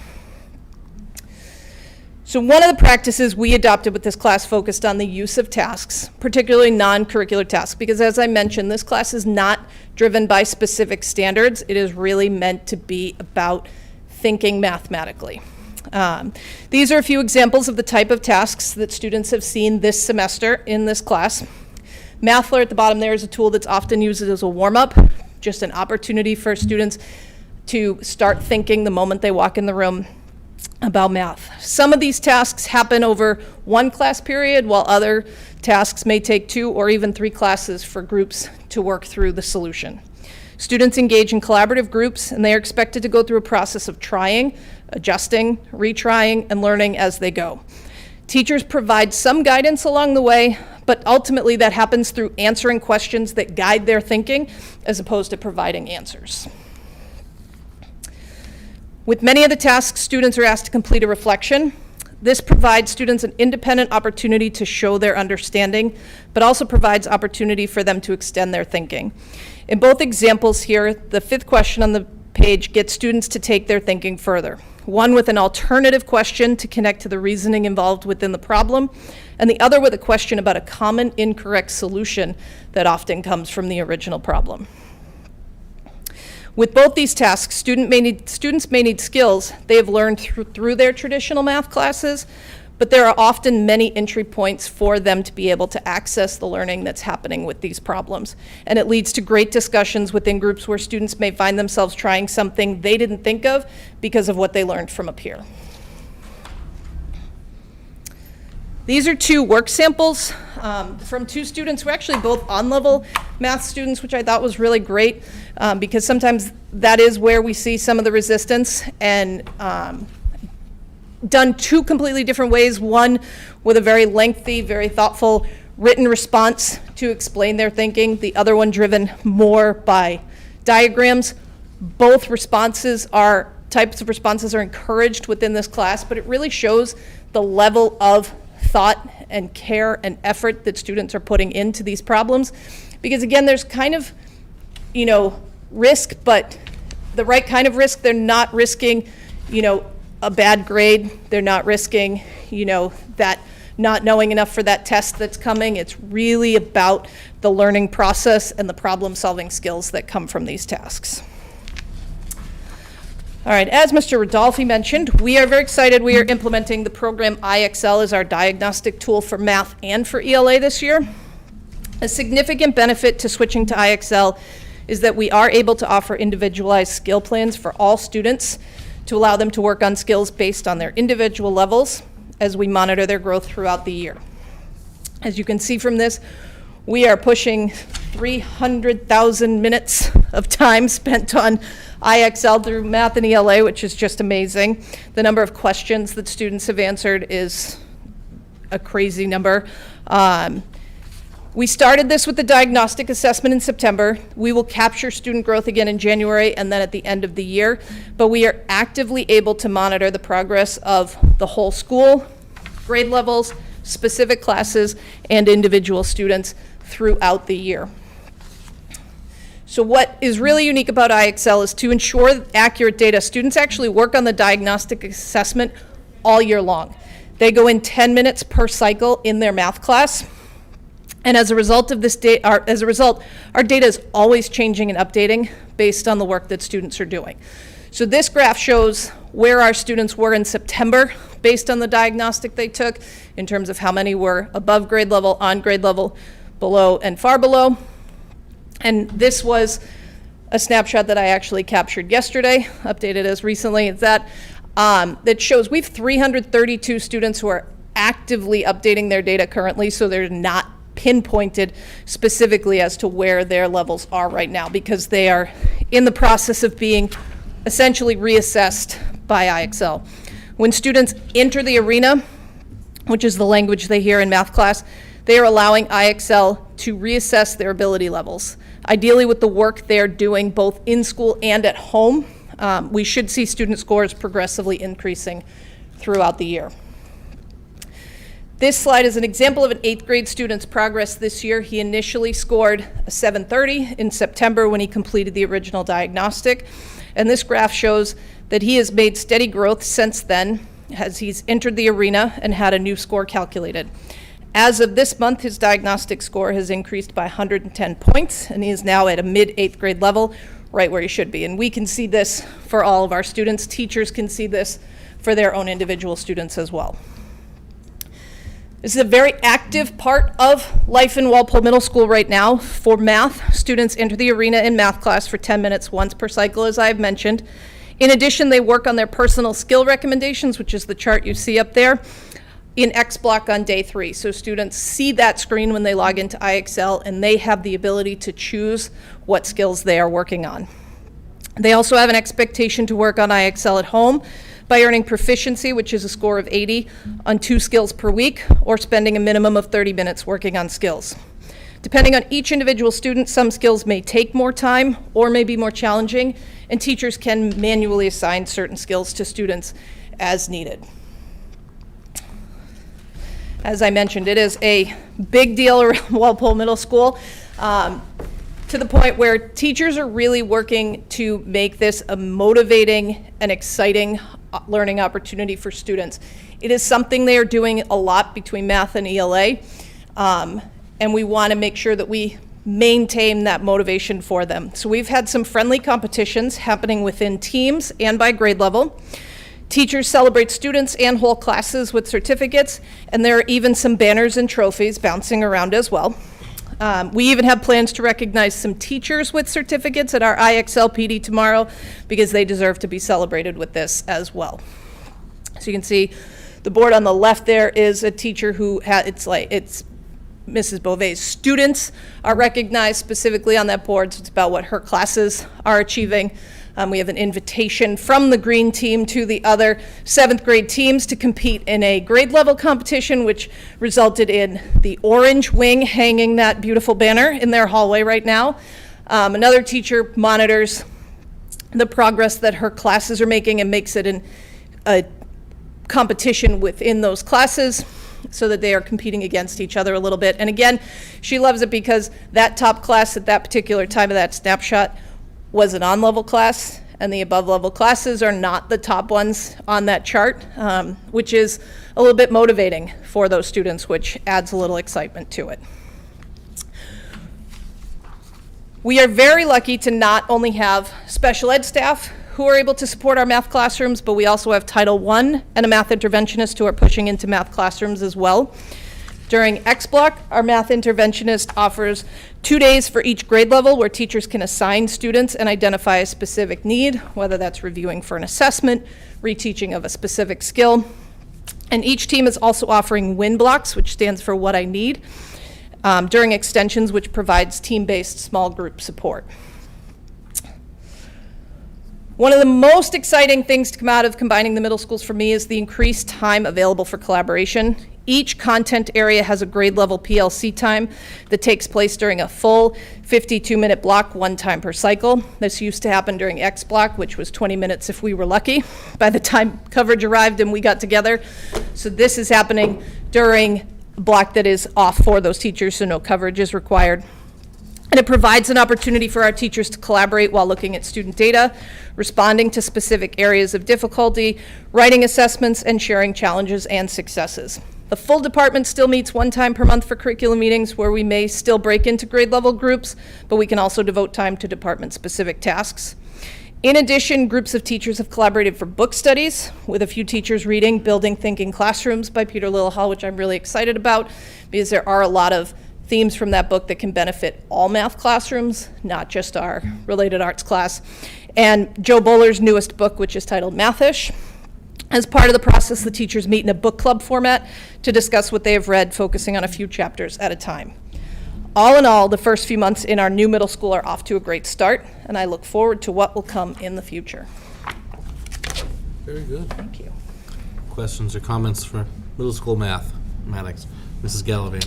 So one of the practices we adopted with this class focused on the use of tasks, particularly non-curricular tasks, because as I mentioned, this class is not driven by specific standards. It is really meant to be about thinking mathematically. These are a few examples of the type of tasks that students have seen this semester in this class. Mathler at the bottom there is a tool that's often used as a warm-up, just an opportunity for students to start thinking the moment they walk in the room about math. Some of these tasks happen over one class period, while other tasks may take 2 or even 3 classes for groups to work through the solution. Students engage in collaborative groups, and they are expected to go through a process of trying, adjusting, retrying, and learning as they go. Teachers provide some guidance along the way, but ultimately that happens through answering questions that guide their thinking as opposed to providing answers. With many of the tasks, students are asked to complete a reflection. This provides students an independent opportunity to show their understanding, but also provides opportunity for them to extend their thinking. In both examples here, the 5th question on the page gets students to take their thinking further. One with an alternative question to connect to the reasoning involved within the problem, and the other with a question about a common incorrect solution that often comes from the original problem. With both these tasks, students may need skills they have learned through their traditional math classes, but there are often many entry points for them to be able to access the learning that's happening with these problems. And it leads to great discussions within groups where students may find themselves trying something they didn't think of because of what they learned from a peer. These are 2 work samples from 2 students who are actually both on-level math students, which I thought was really great because sometimes that is where we see some of the resistance, and done 2 completely different ways. One with a very lengthy, very thoughtful written response to explain their thinking. The other one driven more by diagrams. Both types of responses are encouraged within this class, but it really shows the level of thought and care and effort that students are putting into these problems. Because again, there's kind of, risk, but the right kind of risk. They're not risking, a bad grade. They're not risking, that not knowing enough for that test that's coming. It's really about the learning process and the problem-solving skills that come from these tasks. All right, as Mr. Rodolfi mentioned, we are very excited. We are implementing the program IXL as our diagnostic tool for math and for ELA this year. A significant benefit to switching to IXL is that we are able to offer individualized skill plans for all students to allow them to work on skills based on their individual levels as we monitor their growth throughout the year. As you can see from this, we are pushing 300,000 minutes of time spent on IXL through math and ELA, which is just amazing. The number of questions that students have answered is a crazy number. We started this with the diagnostic assessment in September. We will capture student growth again in January and then at the end of the year, but we are actively able to monitor the progress of the whole school, grade levels, specific classes, and individual students throughout the year. So what is really unique about IXL is to ensure accurate data. Students actually work on the diagnostic assessment all year long. They go in 10 minutes per cycle in their math class. And as a result of this our data is always changing and updating based on the work that students are doing. So this graph shows where our students were in September based on the diagnostic they took in terms of how many were above grade level, on grade level, below, and far below. And this was a snapshot that I actually captured yesterday, updated as recently as that, that shows we have 332 students who are actively updating their data currently, so they're not pinpointed specifically as to where their levels are right now because they are in the process of being essentially reassessed by IXL. When students enter the arena, which is the language they hear in math class, they are allowing IXL to reassess their ability levels. Ideally with the work they're doing both in school and at home, we should see student scores progressively increasing throughout the year. This slide is an example of an 8th grade student's progress this year. He initially scored a 730 in September when he completed the original diagnostic. And this graph shows that he has made steady growth since then as he's entered the arena and had a new score calculated. As of this month, his diagnostic score has increased by 110 points, and he is now at a mid-8th grade level, right where he should be. And we can see this for all of our students. Teachers can see this for their own individual students as well. This is a very active part of life in Walpole Middle School right now. For math, students enter the arena in math class for 10 minutes once per cycle, as I've mentioned. In addition, they work on their personal skill recommendations, which is the chart you see up there, in X block on day 3. So students see that screen when they log into IXL, and they have the ability to choose what skills they are working on. They also have an expectation to work on IXL at home by earning proficiency, which is a score of 80 on 2 skills per week, or spending a minimum of 30 minutes working on skills. Depending on each individual student, some skills may take more time or may be more challenging, and teachers can manually assign certain skills to students as needed. As I mentioned, it is a big deal around Walpole Middle School, to the point where teachers are really working to make this a motivating and exciting learning opportunity for students. It is something they are doing a lot between math and ELA, and we want to make sure that we maintain that motivation for them. So we've had some friendly competitions happening within teams and by grade level. Teachers celebrate students and whole classes with certificates, and there are even some banners and trophies bouncing around as well. We even have plans to recognize some teachers with certificates at our IXL PD tomorrow because they deserve to be celebrated with this as well. So you can see the board on the left there is a teacher who it's Mrs. Beauvais' students are recognized specifically on that board, so it's about what her classes are achieving. We have an invitation from the green team to the other 7th grade teams to compete in a grade level competition, which resulted in the orange wing hanging that beautiful banner in their hallway right now. Another teacher monitors the progress that her classes are making and makes it a competition within those classes so that they are competing against each other a little bit. And again, she loves it because that top class at that particular time of that snapshot was an on-level class, and the above-level classes are not the top ones on that chart, which is a little bit motivating for those students, which adds a little excitement to it. We are very lucky to not only have special ed staff who are able to support our math classrooms, but we also have Title I and a math interventionist who are pushing into math classrooms as well. During X Block, our math interventionist offers 2 days for each grade level where teachers can assign students and identify a specific need, whether that's reviewing for an assessment, reteaching of a specific skill. And each team is also offering WIN blocks, which stands for What I Need, during extensions, which provides team-based small group support. One of the most exciting things to come out of combining the middle schools for me is the increased time available for collaboration. Each content area has a grade level PLC time that takes place during a full 52-minute block, 1 time per cycle. This used to happen during X Block, which was 20 minutes if we were lucky by the time coverage arrived and we got together. So this is happening during a block that is off for those teachers, so no coverage is required. And it provides an opportunity for our teachers to collaborate while looking at student data, responding to specific areas of difficulty, writing assessments, and sharing challenges and successes. The full department still meets 1 time per month for curriculum meetings where we may still break into grade level groups, but we can also devote time to department specific tasks. In addition, groups of teachers have collaborated for book studies, with a few teachers reading Building Thinking Classrooms by Peter Lillehall, which I'm really excited about because there are a lot of themes from that book that can benefit all math classrooms, not just our related arts class. And Joe Bowler's newest book, which is titled Mathish. As part of the process, the teachers meet in a book club format to discuss what they have read, focusing on a few chapters at a time. All in all, the first few months in our new middle school are off to a great start, and I look forward to what will come in the future. Very good. Thank you. Questions or comments for middle school mathematics? Mrs. Gallivan.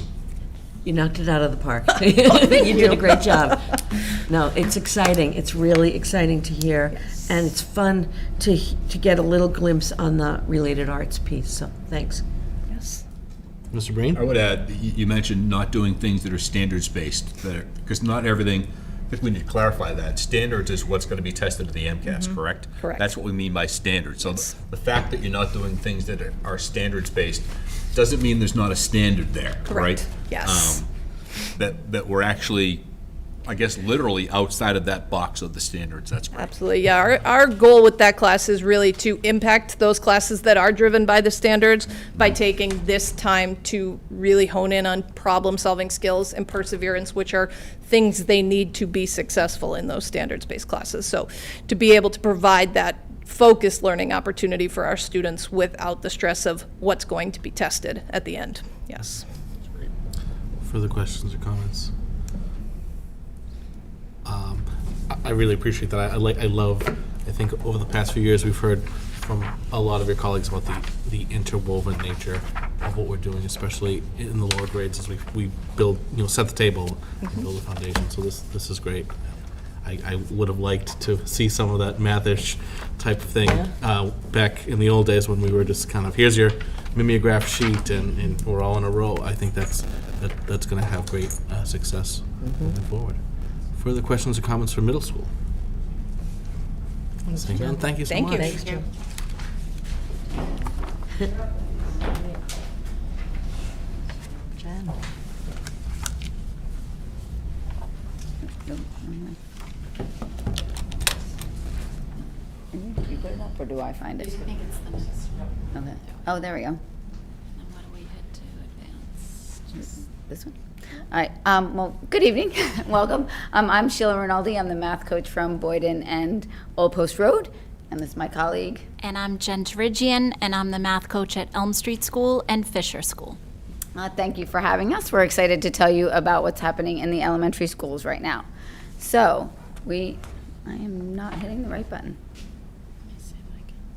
You knocked it out of the park. You did a great job. No, it's exciting. It's really exciting to hear. Yes. And it's fun to get a little glimpse on the related arts piece. So thanks. Yes. Mr. Breen? I would add, you mentioned not doing things that are standards-based, because not everything, I think we need to clarify that. Standards is what's going to be tested at the MCAS, correct? Correct. That's what we mean by standards. So the fact that you're not doing things that are standards-based doesn't mean there's not a standard there, Correct. right? Yes. That we're actually, I guess, literally outside of that box of the standards. That's great. Absolutely, yeah. Our goal with that class is really to impact those classes that are driven by the standards by taking this time to really hone in on problem-solving skills and perseverance, which are things they need to be successful in those standards-based classes. So to be able to provide that focused learning opportunity for our students without the stress of what's going to be tested at the end. Yes. Further questions or comments? I really appreciate that. I think over the past few years we've heard from a lot of your colleagues about the interwoven nature of what we're doing, especially in the lower grades as we build, set the table and build a foundation. So this is great. I would have liked to see some of that mathish type of thing back in the old days when we were just kind of, here's your mimeograph sheet and we're all in a row. I think that's going to have great success moving forward. Further questions or comments for middle school? Thank you so much. Thank you. Jen. You put it up, or do I find it? I think it's the next one. Okay. Oh, there we go. And what do we hit to advance? This one? All right. Well, good evening. Welcome. I'm Sheila Rinaldi. I'm the math coach from Boyden and Old Post Road. And this is my colleague. And I'm Jen Terigian, and I'm the math coach at Elm Street School and Fisher School. Thank you for having us. We're excited to tell you about what's happening in the elementary schools right now. So, I am not hitting the right button.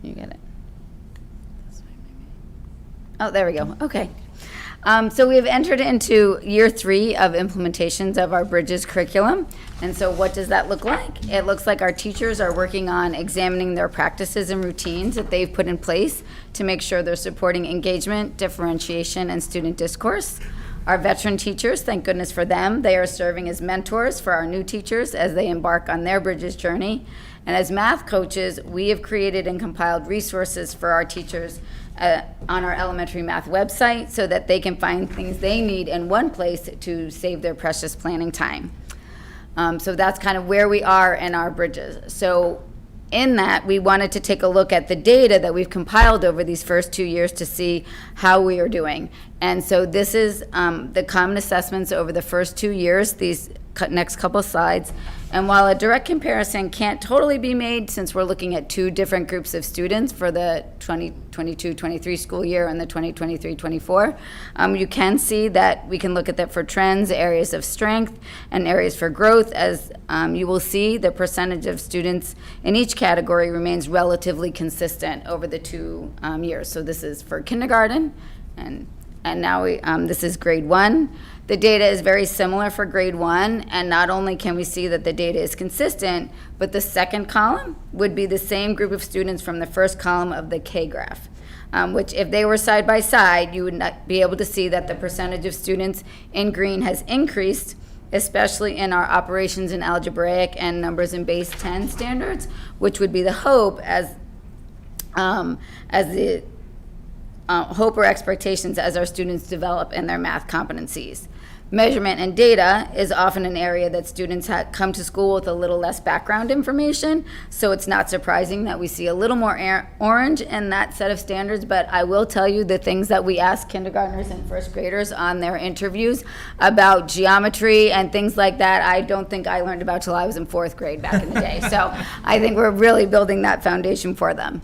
You get it. Oh, there we go. Okay. So we have entered into year 3 of implementations of our Bridges curriculum. And so what does that look like? It looks like our teachers are working on examining their practices and routines that they've put in place to make sure they're supporting engagement, differentiation, and student discourse. Our veteran teachers, thank goodness for them, they are serving as mentors for our new teachers as they embark on their Bridges journey. And as math coaches, we have created and compiled resources for our teachers on our elementary math website so that they can find things they need in one place to save their precious planning time. So that's kind of where we are in our Bridges. So in that, we wanted to take a look at the data that we've compiled over these first 2 years to see how we are doing. And so this is the common assessments over the first 2 years, these next couple of slides. And while a direct comparison can't totally be made since we're looking at 2 different groups of students for the 2022-23 school year and the 2023-24, you can see that we can look at that for trends, areas of strength, and areas for growth. As you will see, the percentage of students in each category remains relatively consistent over the 2 years. So this is for kindergarten, and now this is grade 1. The data is very similar for grade 1, and not only can we see that the data is consistent, but the second column would be the same group of students from the first column of the K graph, which if they were side by side, you would not be able to see that the percentage of students in green has increased, especially in our operations and algebraic and numbers in base 10 standards, which would be the hope as the hope or expectations as our students develop in their math competencies. Measurement and data is often an area that students come to school with a little less background information, so it's not surprising that we see a little more orange in that set of standards. But I will tell you the things that we ask kindergartners and first graders on their interviews about geometry and things like that, I don't think I learned about till I was in 4th grade back in the day. So I think we're really building that foundation for them.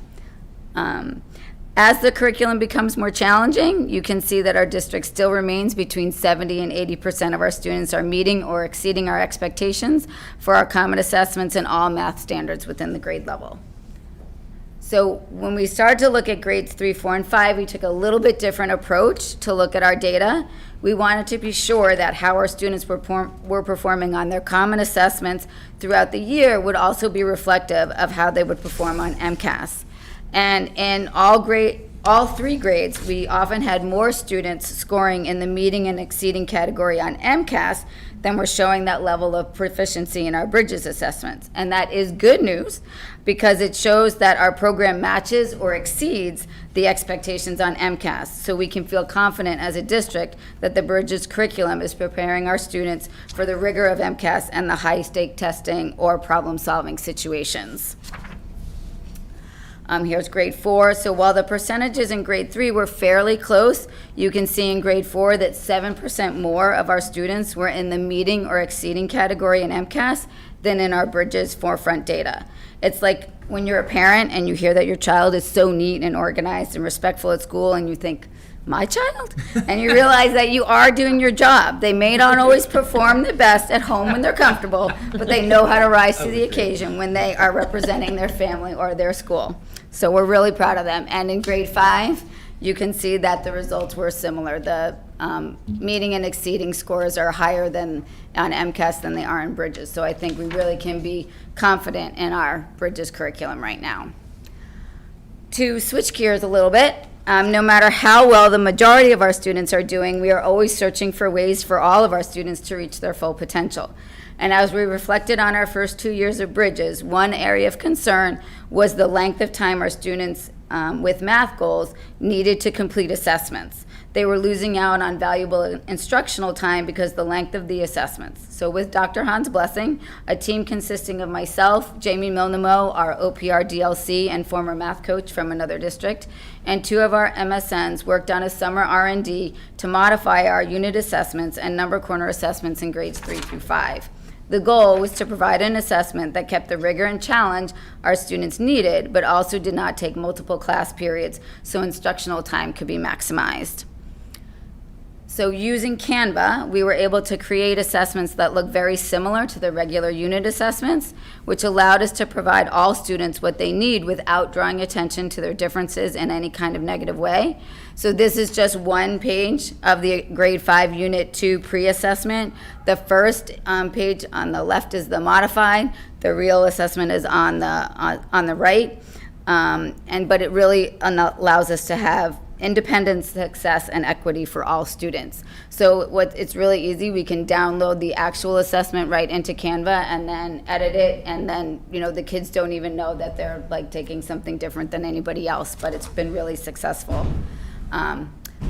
As the curriculum becomes more challenging, you can see that our district still remains between 70 and 80% of our students are meeting or exceeding our expectations for our common assessments and all math standards within the grade level. So when we started to look at grades 3, 4, and 5, we took a little bit different approach to look at our data. We wanted to be sure that how our students were performing on their common assessments throughout the year would also be reflective of how they would perform on MCAS. And in all 3 grades, we often had more students scoring in the meeting and exceeding category on MCAS than were showing that level of proficiency in our Bridges assessments. And that is good news because it shows that our program matches or exceeds the expectations on MCAS. So we can feel confident as a district that the Bridges curriculum is preparing our students for the rigor of MCAS and the high-stake testing or problem-solving situations. Here's grade 4. So while the percentages in grade 3 were fairly close, you can see in grade 4 that 7% more of our students were in the meeting or exceeding category in MCAS than in our Bridges forefront data. It's like when you're a parent and you hear that your child is so neat and organized and respectful at school and you think, my child? And you realize that you are doing your job. They may not always perform the best at home when they're comfortable, but they know how to rise to the occasion when they are representing their family or their school. So we're really proud of them. And in grade 5, you can see that the results were similar. The meeting and exceeding scores are higher than on MCAS than they are in Bridges. So I think we really can be confident in our Bridges curriculum right now. To switch gears a little bit, no matter how well the majority of our students are doing, we are always searching for ways for all of our students to reach their full potential. And as we reflected on our first 2 years of Bridges, one area of concern was the length of time our students with math goals needed to complete assessments. They were losing out on valuable instructional time because of the length of the assessments. So with Dr. Hans' blessing, a team consisting of myself, Jamie Milnamo, our OPR DLC and former math coach from another district, and 2 of our MSNs worked on a summer R&D to modify our unit assessments and number corner assessments in grades 3 through 5. The goal was to provide an assessment that kept the rigor and challenge our students needed, but also did not take multiple class periods so instructional time could be maximized. So using Canva, we were able to create assessments that look very similar to the regular unit assessments, which allowed us to provide all students what they need without drawing attention to their differences in any kind of negative way. So this is just one page of the grade 5 unit 2 pre-assessment. The first page on the left is the modified. The real assessment is on the right. But it really allows us to have independence, success, and equity for all students. So it's really easy. We can download the actual assessment right into Canva and then edit it, and then the kids don't even know that they're like taking something different than anybody else, but it's been really successful.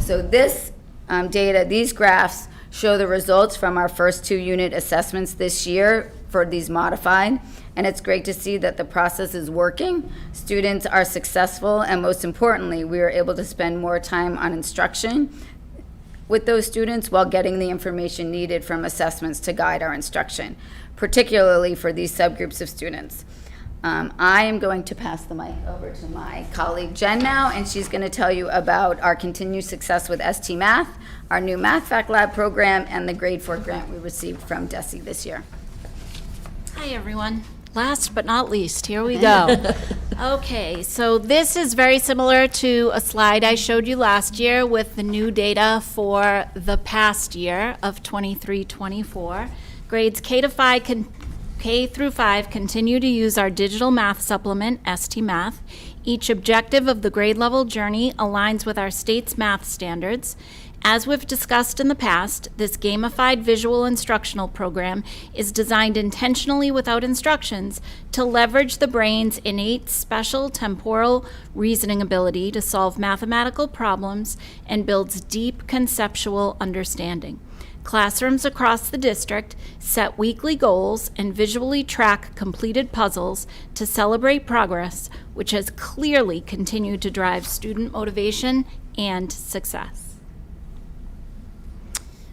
So this data, these graphs show the results from our first 2 unit assessments this year for these modified, and it's great to see that the process is working. Students are successful, and most importantly, we are able to spend more time on instruction with those students while getting the information needed from assessments to guide our instruction, particularly for these subgroups of students. I am going to pass the mic over to my colleague Jen now, and she's going to tell you about our continued success with ST Math, our new Math Fact Lab program, and the grade 4 grant we received from DESE this year. Hi, everyone. Last but not least, here we go. Okay, so this is very similar to a slide I showed you last year with the new data for the past year of 23-24. Grades K through 5 continue to use our digital math supplement, ST Math. Each objective of the grade level journey aligns with our state's math standards. As we've discussed in the past, this gamified visual instructional program is designed intentionally without instructions to leverage the brain's innate special temporal reasoning ability to solve mathematical problems and builds deep conceptual understanding. Classrooms across the district set weekly goals and visually track completed puzzles to celebrate progress, which has clearly continued to drive student motivation and success.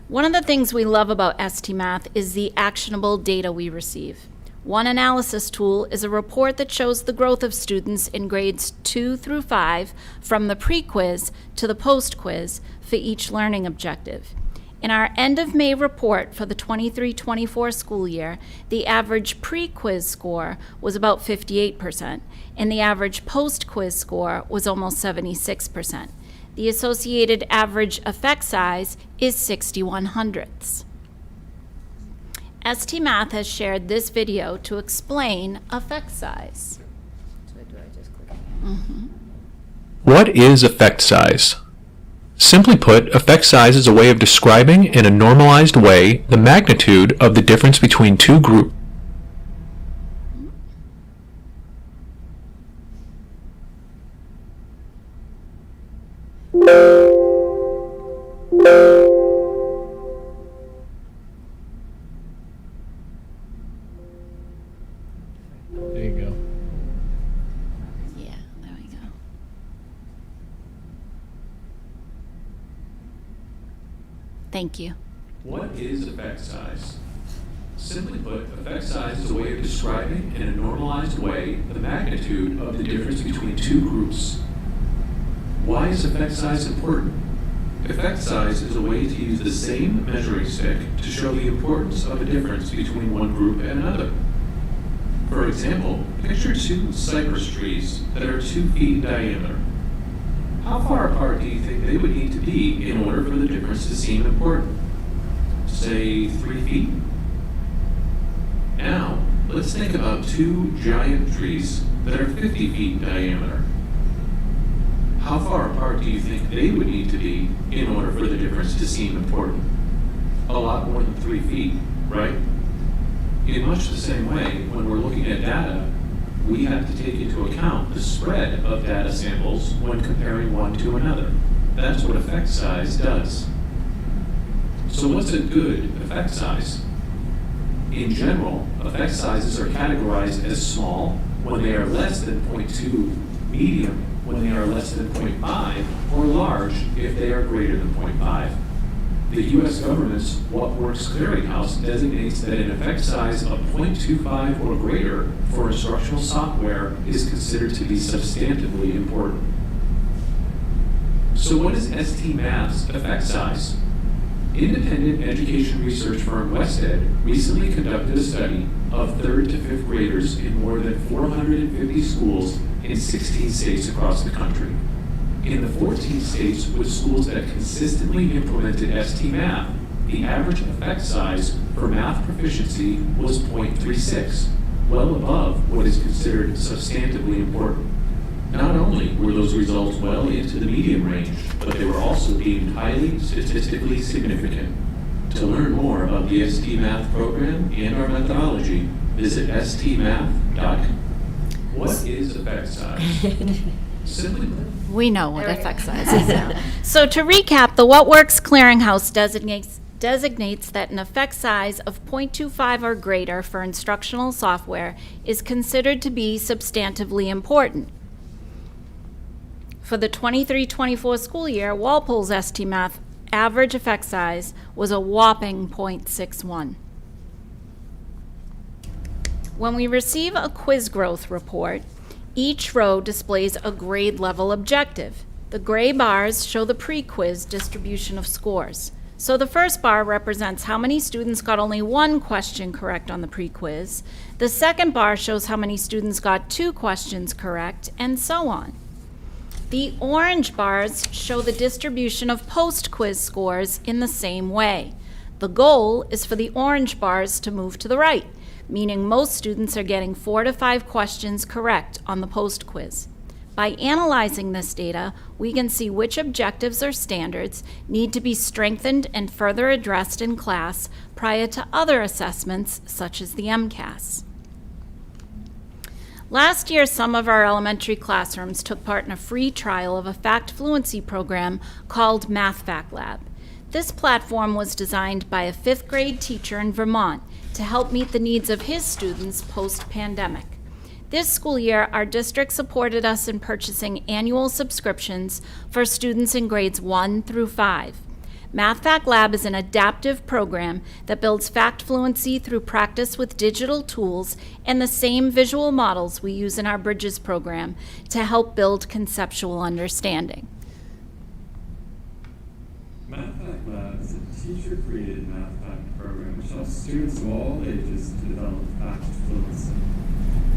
One of the things we love about ST Math is the actionable data we receive. One analysis tool is a report that shows the growth of students in grades 2 through 5 from the pre-quiz to the post-quiz for each learning objective. In our end of May report for the 23-24 school year, the average pre-quiz score was about 58%, and the average post-quiz score was almost 76%. The associated average effect size is 61/100ths. ST Math has shared this video to explain effect size. What is effect size? Simply put, effect size is a way of describing in a normalized way the magnitude of the difference between two groups. There you go. Yeah, there we go. Thank you. What is effect size? Simply put, effect size is a way of describing in a normalized way the magnitude of the difference between two groups. Why is effect size important? Effect size is a way to use the same measuring stick to show the importance of a difference between one group and another. For example, picture 2 cypress trees that are 2 feet in diameter. How far apart do you think they would need to be in order for the difference to seem important? Say 3 feet? Now, let's think about 2 giant trees that are 50 feet in diameter. How far apart do you think they would need to be in order for the difference to seem important? A lot more than 3 feet, right? In much the same way, when we're looking at data, we have to take into account the spread of data samples when comparing one to another. That's what effect size does. So what's a good effect size? In general, effect sizes are categorized as small when they are less than 0.2, medium when they are less than 0.5, or large if they are greater than 0.5. The U.S. government's What Works Clearinghouse designates that an effect size of 0.25 or greater for instructional software is considered to be substantively important. So what is ST Math's effect size? Independent education research firm WestEd recently conducted a study of 3rd to 5th graders in more than 450 schools in 16 states across the country. In the 14 states with schools that consistently implemented ST Math, the average effect size for math proficiency was 0.36, well above what is considered substantively important. Not only were those results well into the median range, but they were also deemed highly statistically significant. To learn more about the ST Math program and our methodology, visit stmath.com. What is effect size? Simply put, We know what effect size is now. So to recap, the What Works Clearinghouse designates that an effect size of 0.25 or greater for instructional software is considered to be substantively important. For the 23-24 school year, Walpole's ST Math average effect size was a whopping 0.61. When we receive a quiz growth report, each row displays a grade level objective. The gray bars show the pre-quiz distribution of scores. So the first bar represents how many students got only one question correct on the pre-quiz. The second bar shows how many students got 2 questions correct, and so on. The orange bars show the distribution of post-quiz scores in the same way. The goal is for the orange bars to move to the right, meaning most students are getting 4 to 5 questions correct on the post-quiz. By analyzing this data, we can see which objectives or standards need to be strengthened and further addressed in class prior to other assessments, such as the MCAS. Last year, some of our elementary classrooms took part in a free trial of a fact fluency program called Math Fact Lab. This platform was designed by a 5th grade teacher in Vermont to help meet the needs of his students post-pandemic. This school year, our district supported us in purchasing annual subscriptions for students in grades 1 through 5. Math Fact Lab is an adaptive program that builds fact fluency through practice with digital tools and the same visual models we use in our Bridges program to help build conceptual understanding. Math Fact Lab is a teacher-created math fact program which helps students of all ages to develop fact fluency.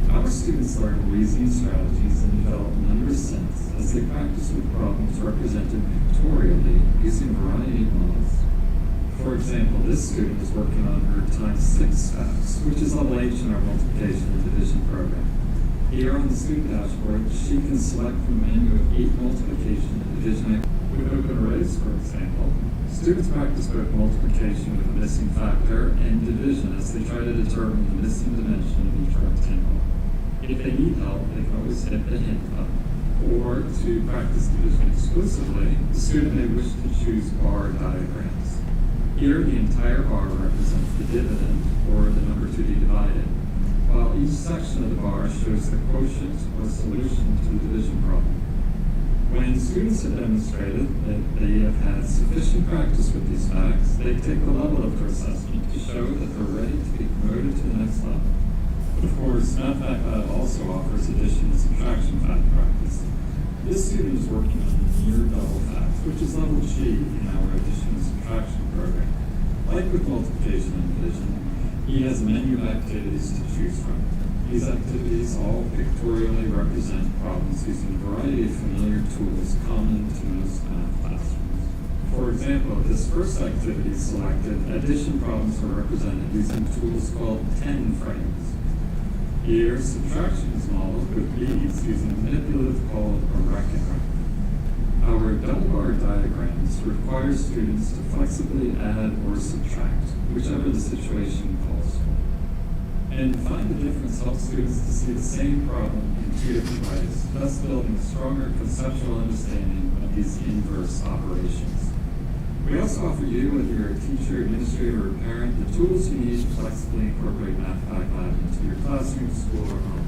Our students learn reasoning strategies and develop number sense as they practice with problems represented pictorially using a variety of models. For example, this student is working on her times 6 facts, which is level H in our multiplication and division program. Here on the student dashboard, she can select from a menu of 8 multiplication and division. With open arrays, for example, students practice both multiplication with a missing factor and division as they try to determine the missing dimension of each rectangle. If they need help, they can always hit the hint button. Or to practice division exclusively, the student may wish to choose bar diagrams. Here, the entire bar represents the dividend, or the number to be divided, while each section of the bar shows the quotient or solution to the division problem. When students have demonstrated that they have had sufficient practice with these facts, they take the level of their assessment to show that they're ready to be promoted to the next level. Of course, Math Fact Lab also offers addition and subtraction fact practice. This student is working on the near double facts, which is level G in our addition and subtraction program. Like with multiplication and division, he has a menu of activities to choose from. These activities all pictorially represent problems using a variety of familiar tools common to most math classrooms. For example, this first activity selected, addition problems are represented using tools called 10 frames. Here, subtraction is modeled with beads using a manipulative called a reckoner. Our double bar diagrams require students to flexibly add or subtract, whichever the situation calls for. And find the difference helps students to see the same problem in 2 different ways, thus building a stronger conceptual understanding of these inverse operations. We also offer you, whether you're a teacher, administrator, or parent, the tools you need to flexibly incorporate Math Fact Lab into your classroom, school, or home.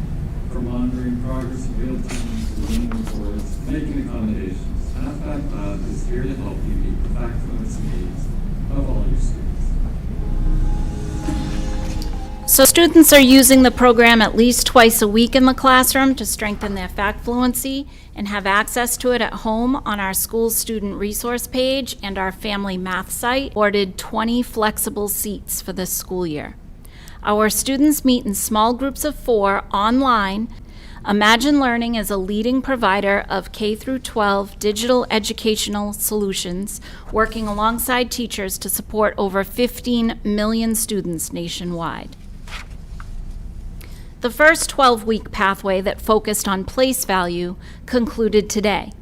From monitoring progress in real time to learning reports, making accommodations, Math Fact Lab is here to help you meet the fact fluency needs of all your students. So students are using the program at least twice a week in the classroom to strengthen their fact fluency and have access to it at home on our school student resource page and our family math site. Awarded 20 flexible seats for this school year. Our students meet in small groups of 4 online. Imagine Learning is a leading provider of K-12 digital educational solutions, working alongside teachers to support over 15 million students nationwide. The first 12-week pathway that focused on place value concluded today.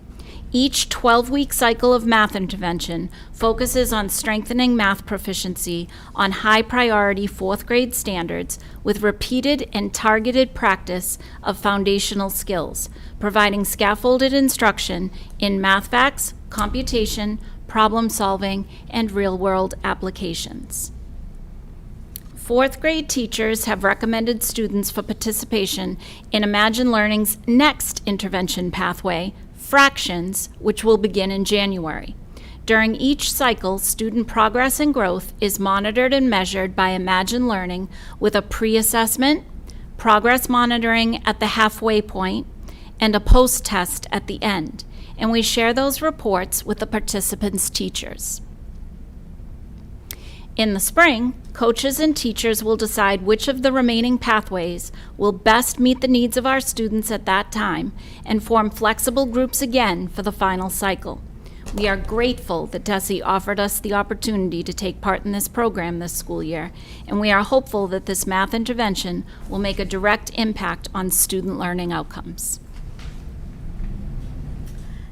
Each 12-week cycle of math intervention focuses on strengthening math proficiency on high-priority 4th grade standards with repeated and targeted practice of foundational skills, providing scaffolded instruction in math facts, computation, problem solving, and real-world applications. 4th grade teachers have recommended students for participation in Imagine Learning's next intervention pathway, Fractions, which will begin in January. During each cycle, student progress and growth is monitored and measured by Imagine Learning with a pre-assessment, progress monitoring at the halfway point, and a post-test at the end. And we share those reports with the participants' teachers. In the spring, coaches and teachers will decide which of the remaining pathways will best meet the needs of our students at that time and form flexible groups again for the final cycle. We are grateful that DESE offered us the opportunity to take part in this program this school year, and we are hopeful that this math intervention will make a direct impact on student learning outcomes.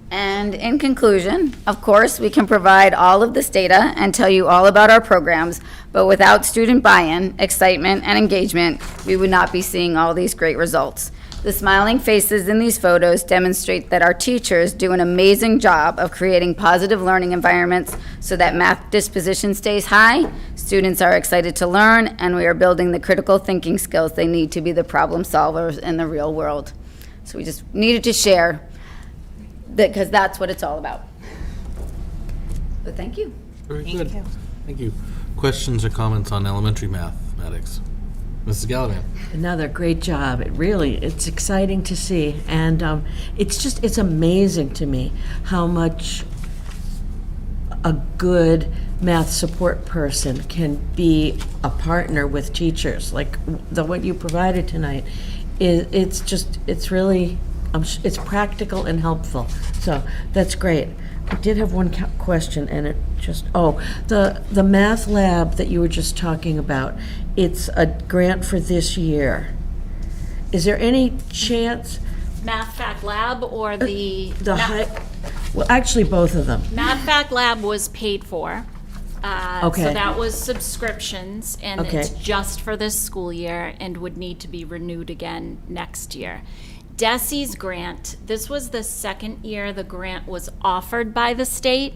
And in conclusion, of course, we can provide all of this data and tell you all about our programs, but without student buy-in, excitement, and engagement, we would not be seeing all these great results. The smiling faces in these photos demonstrate that our teachers do an amazing job of creating positive learning environments so that math disposition stays high, students are excited to learn, and we are building the critical thinking skills they need to be the problem solvers in the real world. So we just needed to share because that's what it's all about. But thank you. Very good. Thank you. Questions or comments on elementary mathematics? Mrs. Gallivan. Another great job. It's exciting to see. And it's amazing to me how much a good math support person can be a partner with teachers. Like what you provided tonight, it's really, it's practical and helpful. So that's great. I did have one question, and it just, the math lab that you were just talking about, it's a grant for this year. Is there any chance? Math Fact Lab or Well, actually, both of them. Math Fact Lab was paid for. Okay. So that was subscriptions, and Okay. it's just for this school year and would need to be renewed again next year. DESE's grant, this was the second year the grant was offered by the state.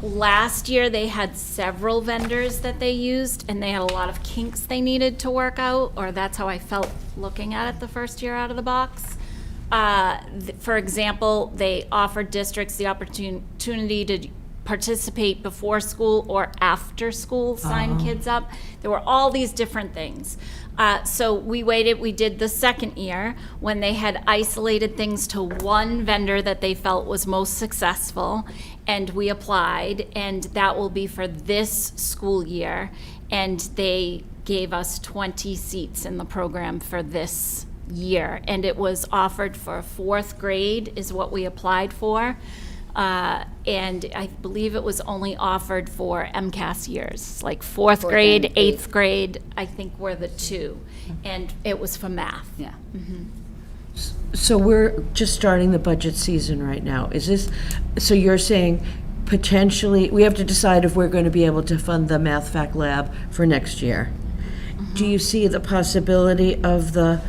Last year, they had several vendors that they used, and they had a lot of kinks they needed to work out, or that's how I felt looking at it the first year out of the box. For example, they offered districts the opportunity to participate before school or after school, sign kids up. There were all these different things. So we waited, we did the second year when they had isolated things to one vendor that they felt was most successful, and we applied, and that will be for this school year. And they gave us 20 seats in the program for this year, and it was offered for 4th grade is what we applied for. And I believe it was only offered for MCAS years, like 4th grade, 8th grade, I think were the two. And it was for math. Yeah. So we're just starting the budget season right now. So you're saying potentially, we have to decide if we're going to be able to fund the Math Fact Lab for next year. Do you see the possibility of the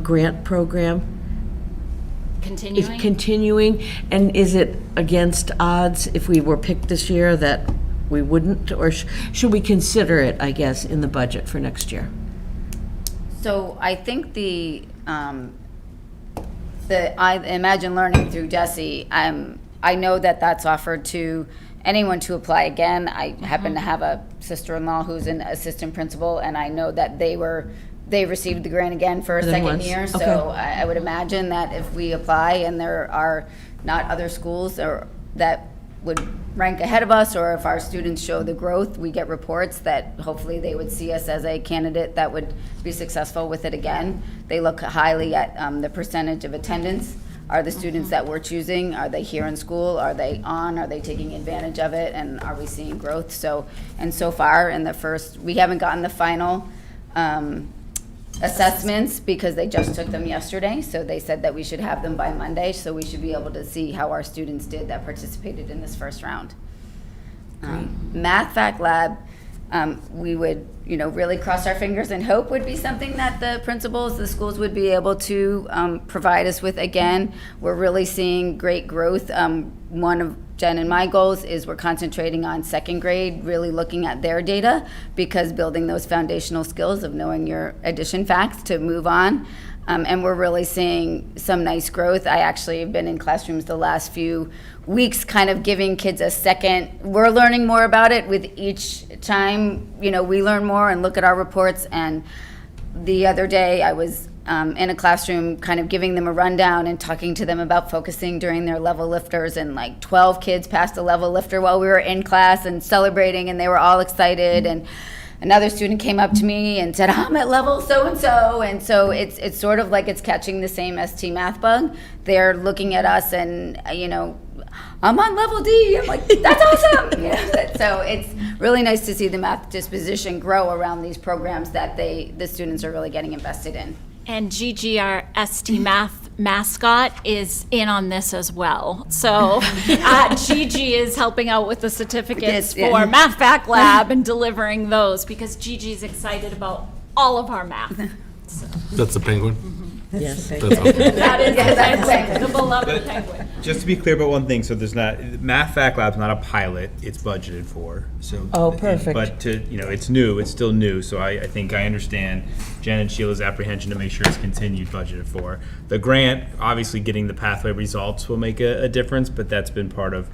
grant program continuing, and is it against odds if we were picked this year that we wouldn't, or should we consider it, I guess, in the budget for next year? So I think the Imagine Learning through DESE, I know that that's offered to anyone to apply again. I happen to have a sister-in-law who's an assistant principal, and I know that they received the grant again for a More than second once. year. So Okay. I would imagine that if we apply and there are not other schools or that would rank ahead of us, or if our students show the growth, we get reports that hopefully they would see us as a candidate that would be successful with it again. They look highly at the percentage of attendance. Are the students that we're choosing, are they here in school? Are they on? Are they taking advantage of it? And are we seeing growth? So far in the first, we haven't gotten the final assessments because they just took them yesterday. So they said that we should have them by Monday. So we should be able to see how our students did that participated in this first round. Math Fact Lab, we would, really cross our fingers and hope would be something that the principals, the schools would be able to provide us with again. We're really seeing great growth. One of Jen and my goals is we're concentrating on second grade, really looking at their data, because building those foundational skills of knowing your addition facts to move on. And we're really seeing some nice growth. I actually have been in classrooms the last few weeks kind of giving kids a second. We're learning more about it with each time, we learn more and look at our reports. And the other day I was in a classroom kind of giving them a rundown and talking to them about focusing during their level lifters, and like 12 kids passed a level lifter while we were in class and celebrating, and they were all excited. And another student came up to me and said, I'm at level so-and-so. And so it's sort of like it's catching the same ST math bug. They're looking at us and, I'm on level D. I'm like, that's awesome. So it's really nice to see the math disposition grow around these programs that the students are really getting invested in. And Gigi, our ST Math mascot, is in on this as well. So Gigi is helping out with the certificates for Math Fact Lab and delivering those, because Gigi's excited about all of our math. That's the penguin? Yes. That's okay. That is the penguin, the beloved penguin. Just to be clear about one thing, so there's not, Math Fact Lab's not a pilot, it's budgeted for, so. Oh, perfect. But it's new, it's still new, so I think I understand Jen and Sheila's apprehension to make sure it's continued budgeted for. The grant, obviously getting the pathway results will make a difference, but that's been part of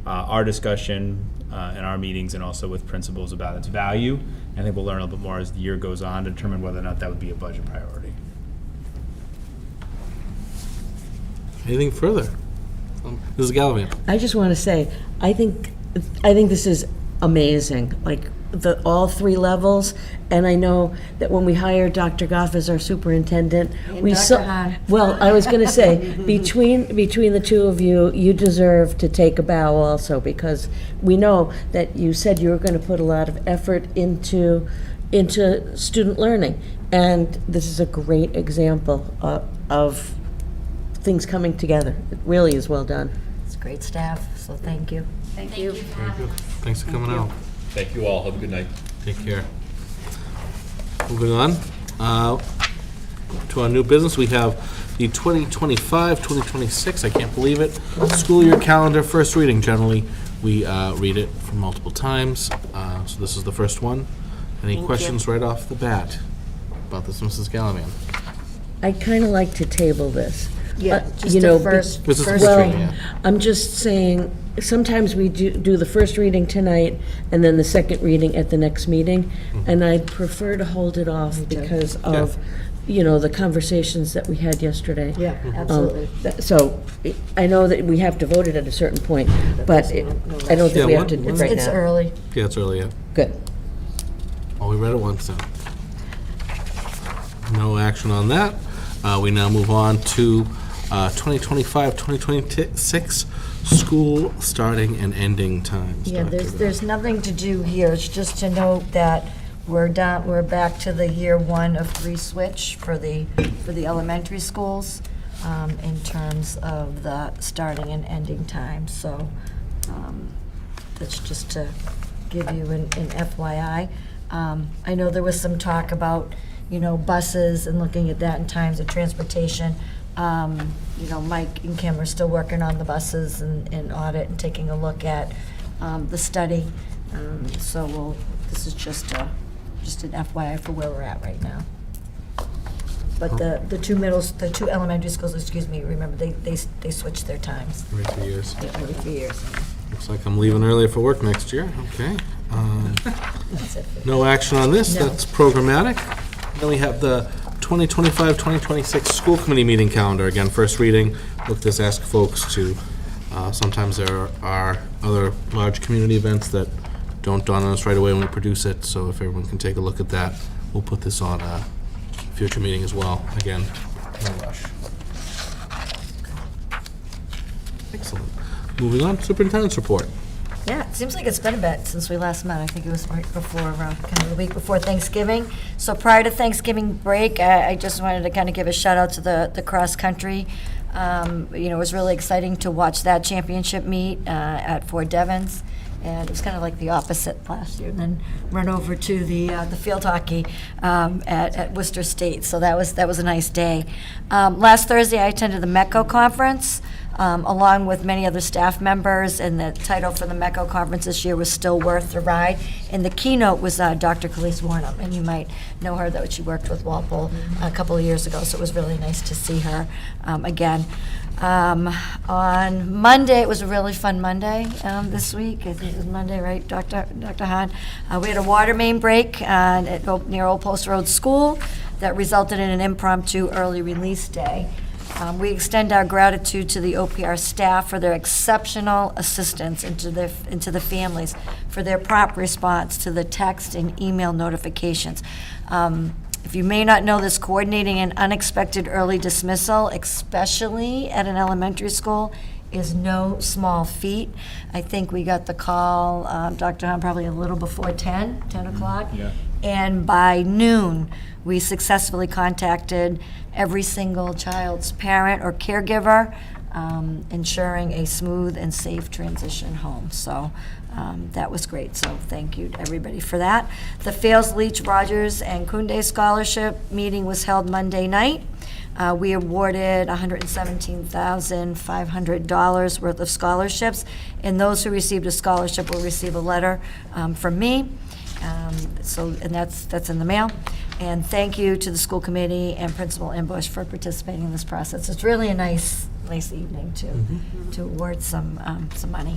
our discussion in our meetings and also with principals about its value. I think we'll learn a little bit more as the year goes on to determine whether or not that would be a budget priority. Anything further? Mrs. Gallivan? I just want to say, I think this is amazing, like all three levels. And I know that when we hired Dr. Goff as our superintendent, we saw, well, I was going to say, between the two of you, you deserve to take a bow also, because we know that you said you were going to put a lot of effort into student learning. And this is a great example of things coming together. It really is well done. It's great staff, so thank you. Thank you. Thanks for coming out. Thank you all. Have a good night. Take care. Moving on to our new business, we have the 2025-2026, I can't believe it, school year calendar first reading. Generally, we read it for multiple times, so this is the first one. Any questions right off the bat about this, Mrs. Gallivan? I'd kind of like to table this. Yeah, just you the know, first This is first well, reading, yeah. I'm just saying, sometimes we do the first reading tonight and then the second reading at the next meeting, and I'd prefer to hold it off because of, the conversations that we had yesterday. Yeah, absolutely. So, I know that we have to vote it at a certain point, but I don't think we have to do it right now. It's early. Yeah, it's early, yeah. Good. Well, we read it once, so. No action on that. We now move on to 2025-2026 school starting and ending times. Yeah, Dr. there's nothing to do here. It's just to note that we're back to the year 1 of 3 switch for the elementary schools in terms of the starting and ending time. So that's just to give you an FYI. I know there was some talk about buses and looking at that in times of transportation. Mike and Kim are still working on the buses and audit and taking a look at the study. So this is just an FYI for where we're at right now. But the two elementary schools, remember they switch their times. Every 3 years. Yeah, every 3 years. Looks like I'm leaving earlier for work next year. Okay. No action on this. That's programmatic. Then we have the 2025-2026 school committee meeting calendar. Again, first reading. We'll just ask folks to, sometimes there are other large community events that don't dawn on us right away when we produce it, so if everyone can take a look at that, we'll put this on a future meeting as well. Again, no rush. Excellent. Moving on, superintendent's report. Yeah, it seems like it's been a bit since we last met. I think it was right before, kind of the week before Thanksgiving. So prior to Thanksgiving break, I just wanted to kind of give a shout out to the cross country. It was really exciting to watch that championship meet at Fort Devens. And it was kind of like the opposite last year, and then run over to the field hockey at Worcester State. So that was a nice day. Last Thursday, I attended the MECO conference, along with many other staff members, and the title for the MECO conference this year was Still Worth the Ride. And the keynote was Dr. Khalees Warnham, and you might know her, that she worked with Walpole a couple of years ago, so it was really nice to see her again. On Monday, it was a really fun Monday this week. I think it was Monday, right, Dr. Hahn? We had a water main break near Old Post Road School that resulted in an impromptu early release day. We extend our gratitude to the OPR staff for their exceptional assistance and to the families for their prompt response to the text and email notifications. If you may not know this, coordinating an unexpected early dismissal, especially at an elementary school, is no small feat. I think we got the call, Dr. Hahn, probably a little before 10 o'clock. Yeah. And by noon, we successfully contacted every single child's parent or caregiver, ensuring a smooth and safe transition home. So that was great, so thank you to everybody for that. The Fales, Leach, Rogers, and Kunde Scholarship meeting was held Monday night. We awarded $117,500 worth of scholarships, and those who received a scholarship will receive a letter from me. And that's in the mail. And thank you to the school committee and Principal Ambush for participating in this process. It's really a nice evening to award some money.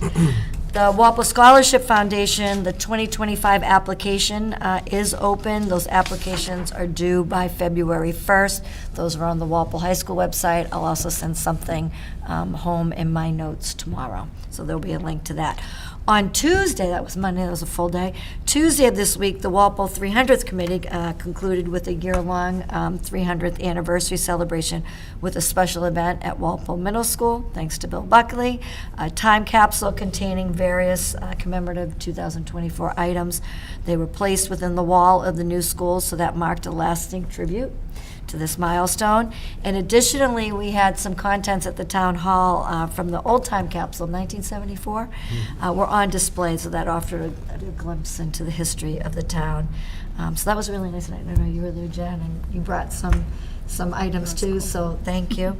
The Walpole Scholarship Foundation, the 2025 application is open. Those applications are due by February 1st. Those are on the Walpole High School website. I'll also send something home in my notes tomorrow. So there'll be a link to that. On Tuesday, that was Monday, that was a full day, Tuesday of this week, the Walpole 300th Committee concluded with a year-long 300th anniversary celebration with a special event at Walpole Middle School, thanks to Bill Buckley, a time capsule containing various commemorative 2024 items. They were placed within the wall of the new school, so that marked a lasting tribute to this milestone. And additionally, we had some contents at the town hall from the old time capsule, 1974, were on display, so that offered a glimpse into the history of the town. So that was a really nice night. I know you were there, Jen, and you brought some items too, so thank you.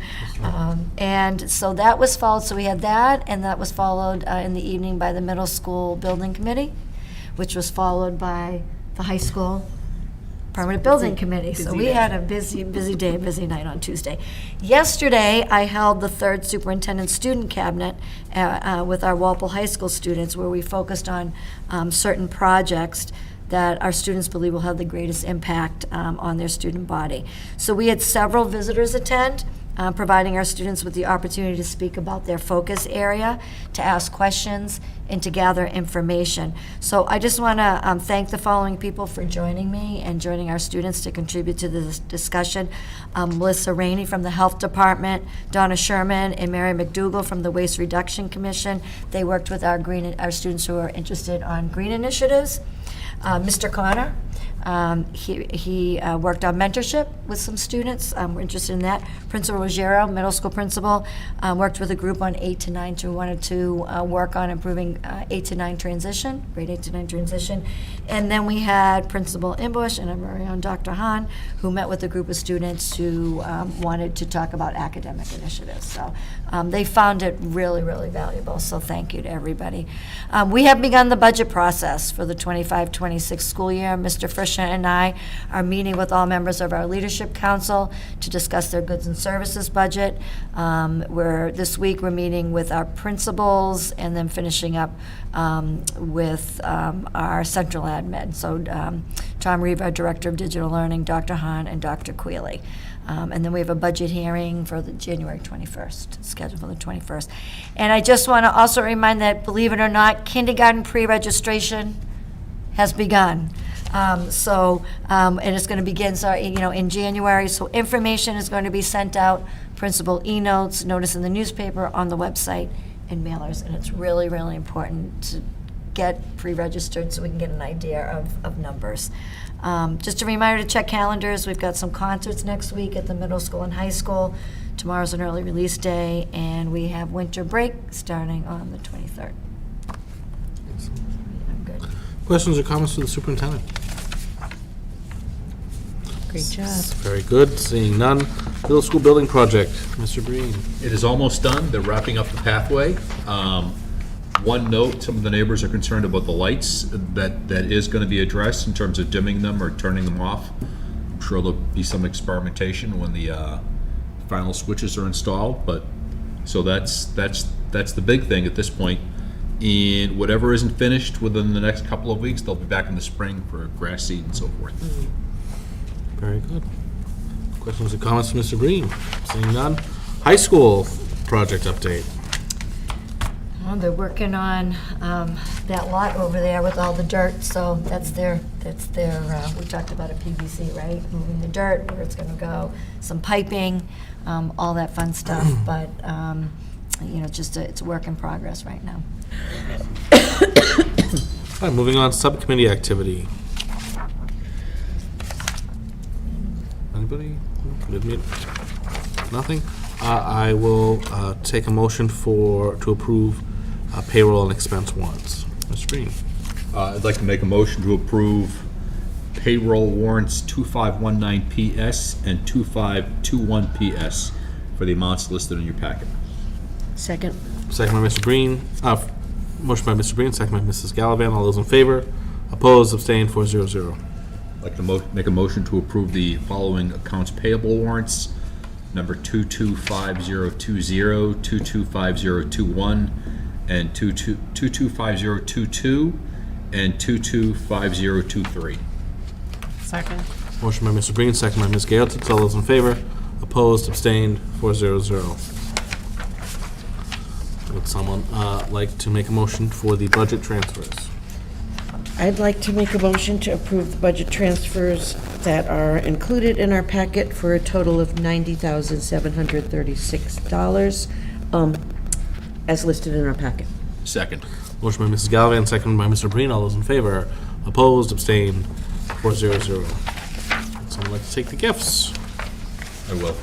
And so that was followed, so we had that, and that was followed in the evening by the middle school building committee, which was followed by the high school Permanent Building Committee. So we had a busy day, busy night on Tuesday. Yesterday, I held the third Superintendent Student Cabinet with our Walpole High School students, where we focused on certain projects that our students believe will have the greatest impact on their student body. So we had several visitors attend, providing our students with the opportunity to speak about their focus area, to ask questions, and to gather information. So I just want to thank the following people for joining me and joining our students to contribute to this discussion. Melissa Rainey from the Health Department, Donna Sherman and Mary McDougall from the Waste Reduction Commission. They worked with our students who are interested on green initiatives. Mr. Connor, he worked on mentorship with some students. We're interested in that. Principal Ruggiero, middle school principal, worked with a group on 8 to 9 who wanted to work on improving 8 to 9 transition, grade 8 to 9 transition. And then we had Principal Ambush and our very own Dr. Hahn, who met with a group of students who wanted to talk about academic initiatives. So they found it really, really valuable. So thank you to everybody. We have begun the budget process for the 25-26 school year. Mr. Frisch Commissioner and I are meeting with all members of our Leadership Council to discuss their goods and services budget. This week, we're meeting with our principals and then finishing up with our central admin. So Tom Reeve, our Director of Digital Learning, Dr. Hahn, and Dr. Quealy. And then we have a budget hearing for the January 21st, scheduled for the 21st. And I just want to also remind that, believe it or not, kindergarten pre-registration has begun. And it's going to begin, in January. So information is going to be sent out, principal e-notes, notice in the newspaper, on the website, and mailers. And it's really, really important to get pre-registered so we can get an idea of numbers. Just a reminder to check calendars. We've got some concerts next week at the middle school and high school. Tomorrow's an early release day, and we have winter break starting on the 23rd. I'm good. Questions or comments for the superintendent? Great job. Very good. Seeing none. Middle school building project, Mr. Breen. It is almost done. They're wrapping up the pathway. One note, some of the neighbors are concerned about the lights. That is going to be addressed in terms of dimming them or turning them off. I'm sure there'll be some experimentation when the final switches are installed, but so that's the big thing at this point. And whatever isn't finished within the next couple of weeks, they'll be back in the spring for grass seed and so forth. Very good. Questions or comments from Mr. Breen? Seeing none. High school project update. Well, they're working on that lot over there with all the dirt, so that's their, we talked about a PVC, right? Moving the dirt, where it's gonna go, some piping, all that fun stuff, but, it's a work in progress right now. All right, moving on to subcommittee activity. Anybody? Nothing? I will take a motion to approve payroll and expense warrants. Mr. Breen. I'd like to make a motion to approve payroll warrants 2519 PS and 2521 PS for the amounts listed in your packet. Second. Second by Mr. Breen. Motion by Mr. Breen, second by Mrs. Gallivan. All those in favor? Opposed? Abstained? 400. I'd like to make a motion to approve the following accounts payable warrants. Number 225020, 225021, and 225022, and 225023. Second. Motion by Mr. Breen, second by Ms. Gaeltitz. All those in favor? Opposed? Abstained? 400. Would someone like to make a motion for the budget transfers? I'd like to make a motion to approve the budget transfers that are included in our packet for a total of $90,736, as listed in our packet. Second. Motion by Mrs. Gallivan, second by Mr. Breen. All those in favor? Opposed? Abstained? 400. Would someone like to take the gifts? I will.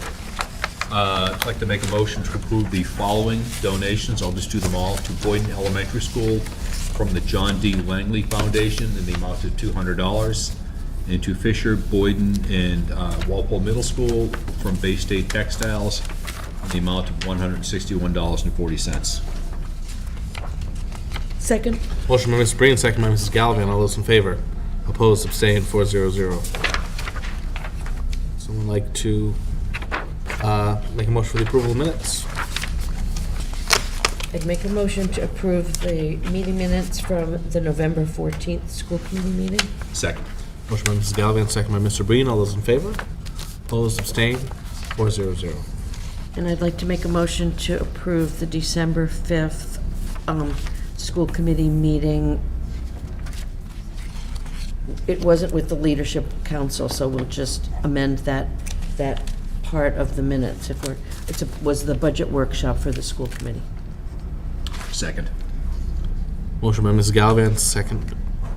I'd like to make a motion to approve the following donations. I'll just do them all. To Boyden Elementary School from the John D. Langley Foundation in the amount of $200. And to Fisher, Boyden, and Walpole Middle School from Bay State Textiles in the amount of $161.40. Second. Motion by Mrs. Breen, second by Mrs. Gallivan. All those in favor? Opposed? Abstained? 400. Someone like to make a motion for the approval of minutes? I'd make a motion to approve the meeting minutes from the November 14th school committee meeting. Second. Motion by Mrs. Gallivan, second by Mr. Breen. All those in favor? Opposed? Abstained? 400. And I'd like to make a motion to approve the December 5th school committee meeting. It wasn't with the leadership council, so we'll just amend that part of the minutes. Was the budget workshop for the school committee. Second. Motion by Mrs. Gallivan, second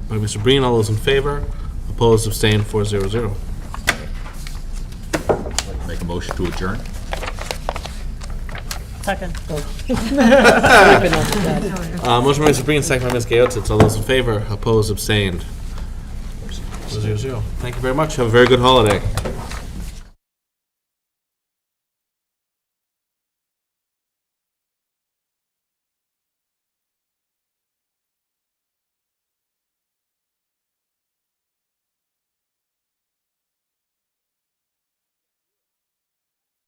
by Mr. Breen. All those in favor? Opposed? Abstained? 400. I'd like to make a motion to adjourn. Second. Motion by Mr. Breen, second by Ms. Gaeltitz. All those in favor? Opposed? Abstained? 400. Thank you very much. Have a very good holiday.